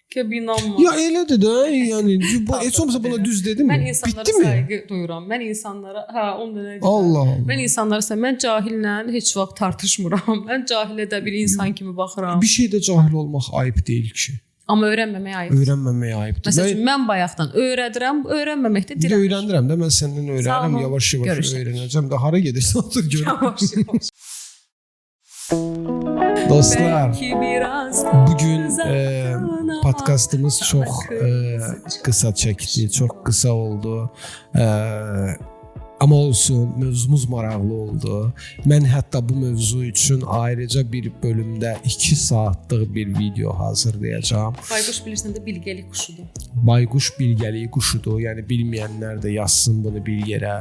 Kəbinanma. Ya elədir də, yəni heç olmasa buna düz dedim. Mən insanlara sayğı duyuram. Mən insanlara, onu da nə deyirəm? Allah. Mən insanlara mən cahillə heç vaxt tartışmıram. Mən cahilə də bir insan kimi baxıram. Bir şeydə cahil olmaq ayıb deyil ki. Amma öyrənməmək ayıbdır. Öyrənməmək ayıbdır. Məsələn, mən bayaqdan öyrədirəm, öyrənməməkdə dirəm. Öyrənirəm də, mən səndən öyrənirəm, yavaş-yavaş öyrənəcəm də. Hara gedirsən otur gör. Yavaş-yavaş. Dostlar, bugün podkastımız çox qısa çəkdi, çox qısa oldu. Amma olsun, mövzumuz maraqlı oldu. Mən hətta bu mövzu üçün ayrıca bir bölümdə 2 saatlıq bir video hazırlayacağam. Bayquş bilirsən də bilgəlik quşudur. Bayquş bilgəlik quşudur. Yəni bilməyənlər də yazsın bunu bir yerə.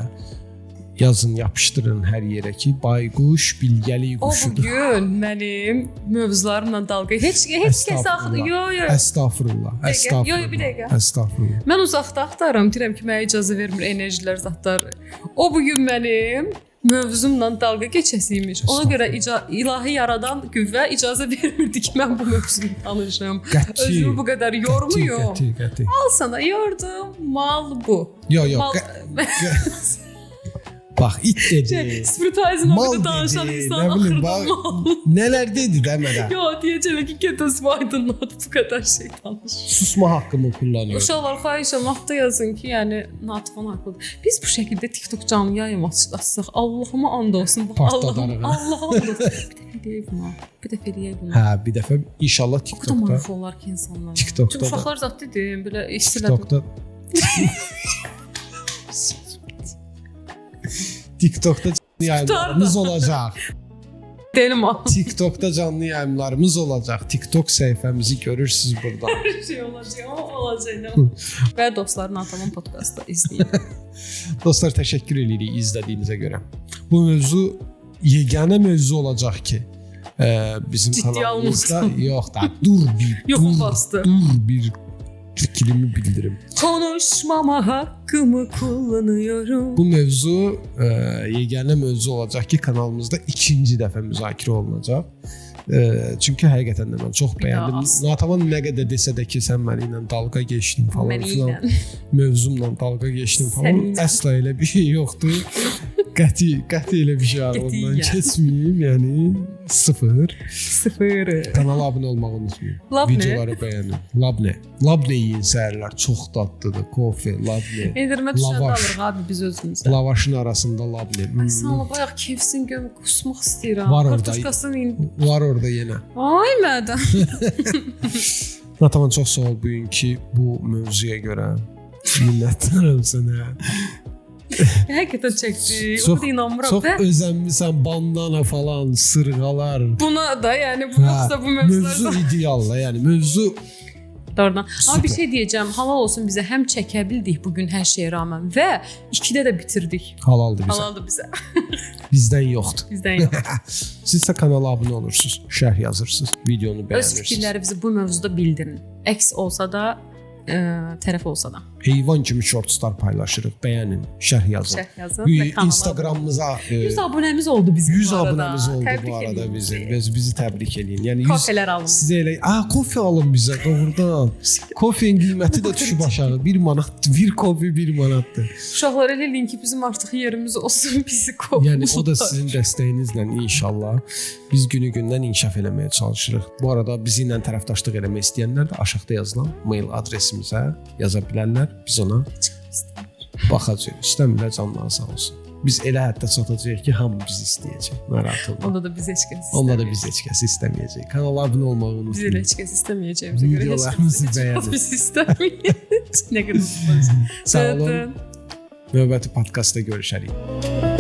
Yazın, yapışdırın hər yerə ki, bayquş bilgəlik O quşudur. bugün mənim mövzularımla dalga heç kəs axı yo. Estağfurullah. Estağfurullah. Yo, bir dəqiqə. Estağfurullah. Mən uzaqda axtarıram, deyirəm ki, mənə icazə vermir enerjilər zətlər. O bugün mənim mövzumla dalga keçəsiymiş. Ona görə ilahi yaradan qüvvə icazə vermirdi ki, mən bu mövzunu danışım. Özümü bu qədər yormuyum. Qəti. Al sana yordum, mal bu. Yo. Bax, it dedi. Spiritizm haqqında danışan insan axırda Nələr dedi də mənə? Yo, deyəcəm ki, getəsib aydınlat bu qədər şey danış. Susma haqqımı kullanıyorum. Uşaqlar xahişəm, vaxtda yazın ki, yəni Natifon haqqıdır. Biz bu şəkildə TikTok canlı yayım açsaq, Allahıma and olsun. Partladarıq. Allahıma and olsun. Bir dəfə eləyək bunu. Hə, bir dəfə inşallah Bu da TikTokda. maraqlı olar ki, insanlar. TikTokda Çünki uşaqlar zat dedim, belə istilədim. TikTokda canlı yayımlarımız olacaq. Delim o. TikTokda canlı yayımlarımız olacaq. TikTok səhifəmizi görürsüz burada. Şey olacaq. Və dostlar, Natamın podkastı izləyin. Dostlar, təşəkkür edirik izlədiyinizə görə. Bu mövzu yeganə mövzu olacaq ki, bizim Ciddi kanalımızda yox da Yoxu bastı. Dur bir fikrimi bildirim. Konuşmama hakkımı kullanıyorum. Bu mövzu yeganə mövzu olacaq ki, kanalımızda ikinci dəfə müzakirə olunacaq. Çünki həqiqətən də mən çox bəyəndim. Natavan nə qədər desə də ki, sən məni ilə dalga geçdin falan filan. Mövzumla dalga geçdin falan. Əsla elə bir şey yoxdur. Qəti elə bir şey ağlımdan keçməyim. Yəni sıfır. Kanala abunə olmağı unutmayın. Videoları bəyənin. Labne yiyin səhərlər. Çox dadlıdır. Kofe, labne. Endirmə düşəndə alırıq abi biz özümüzdə. Lavaşın arasında labne. Ay sağ bayaq kefsin göm kusmaq istəyirəm. Var orada. Kartuşkasını Var orada yenə. Ay mədən. Natavan, çox sağ ol bugünkü bu mövzuya görə. Minnətdaram sənə. Həqiqətən çəkdik. O da inanmıram. Çox özənmisən, bandana falan, sırğalar. Buna da, yəni bu yoxsa bu mövzular. Mövzu ideal, yəni mövzu. Doğrudan. Amma bir şey deyəcəm, halal olsun bizə, həm çəkə bildik bugün hər şeyə rağmen və 2-də də bitirdik. Halaldır bizə. Halaldır bizə. Bizdən yoxdur. Bizdən yoxdur. Siz də kanala abunə olursunuz, şərh yazırsınız, videonu Öz bəyənirsiniz. fikirlərinizi bu mövzuda bildirin. Əks olsa da, tərəf olsa da. Heyvan kimi shortslar paylaşırıq, bəyənin, şərh yazın. Şərh yazın və kanala Instagramımıza 100 abunəmiz oldu bizim 100 bu arada. abunəmiz oldu Təbrik bu arada edirik bizim. Bizi təbrik eləyin. Yəni 100 Kofelər alın. Sizə elə, kofe alın bizə doğrudan. Kofenin qiyməti də düşüb aşağı. 1 manat, bir kofe 1 manatdır. Uşaqlar elə eləyin ki, bizim artıq yerimiz olsun, bizi qovurlar. Yəni o da sizin dəstəyinizlə inşallah biz günü-gündən inkişaf eləməyə çalışırıq. Bu arada bizi ilə tərəfdaşlıq eləmək istəyənlər də aşağıda yazılan mail adresimizə yaza bilərlər. Biz ona baxacağıq. İstəmirlər, canları sağ olsun. Biz elə həddə çatacağıq ki, hamı bizi istəyəcək. Narahat olma. Onda da biz heç kəs istəməyəcək. Onda da biz heç kəs istəməyəcək. Kanala abunə olmağı unutmayın. Biz heç kəs istəməyəcəyimizə görə Videolarımızı bəyənin. Biz istəməyəcəyik. Nə qədər Sağ olun. Növbəti podkastda görüşərik.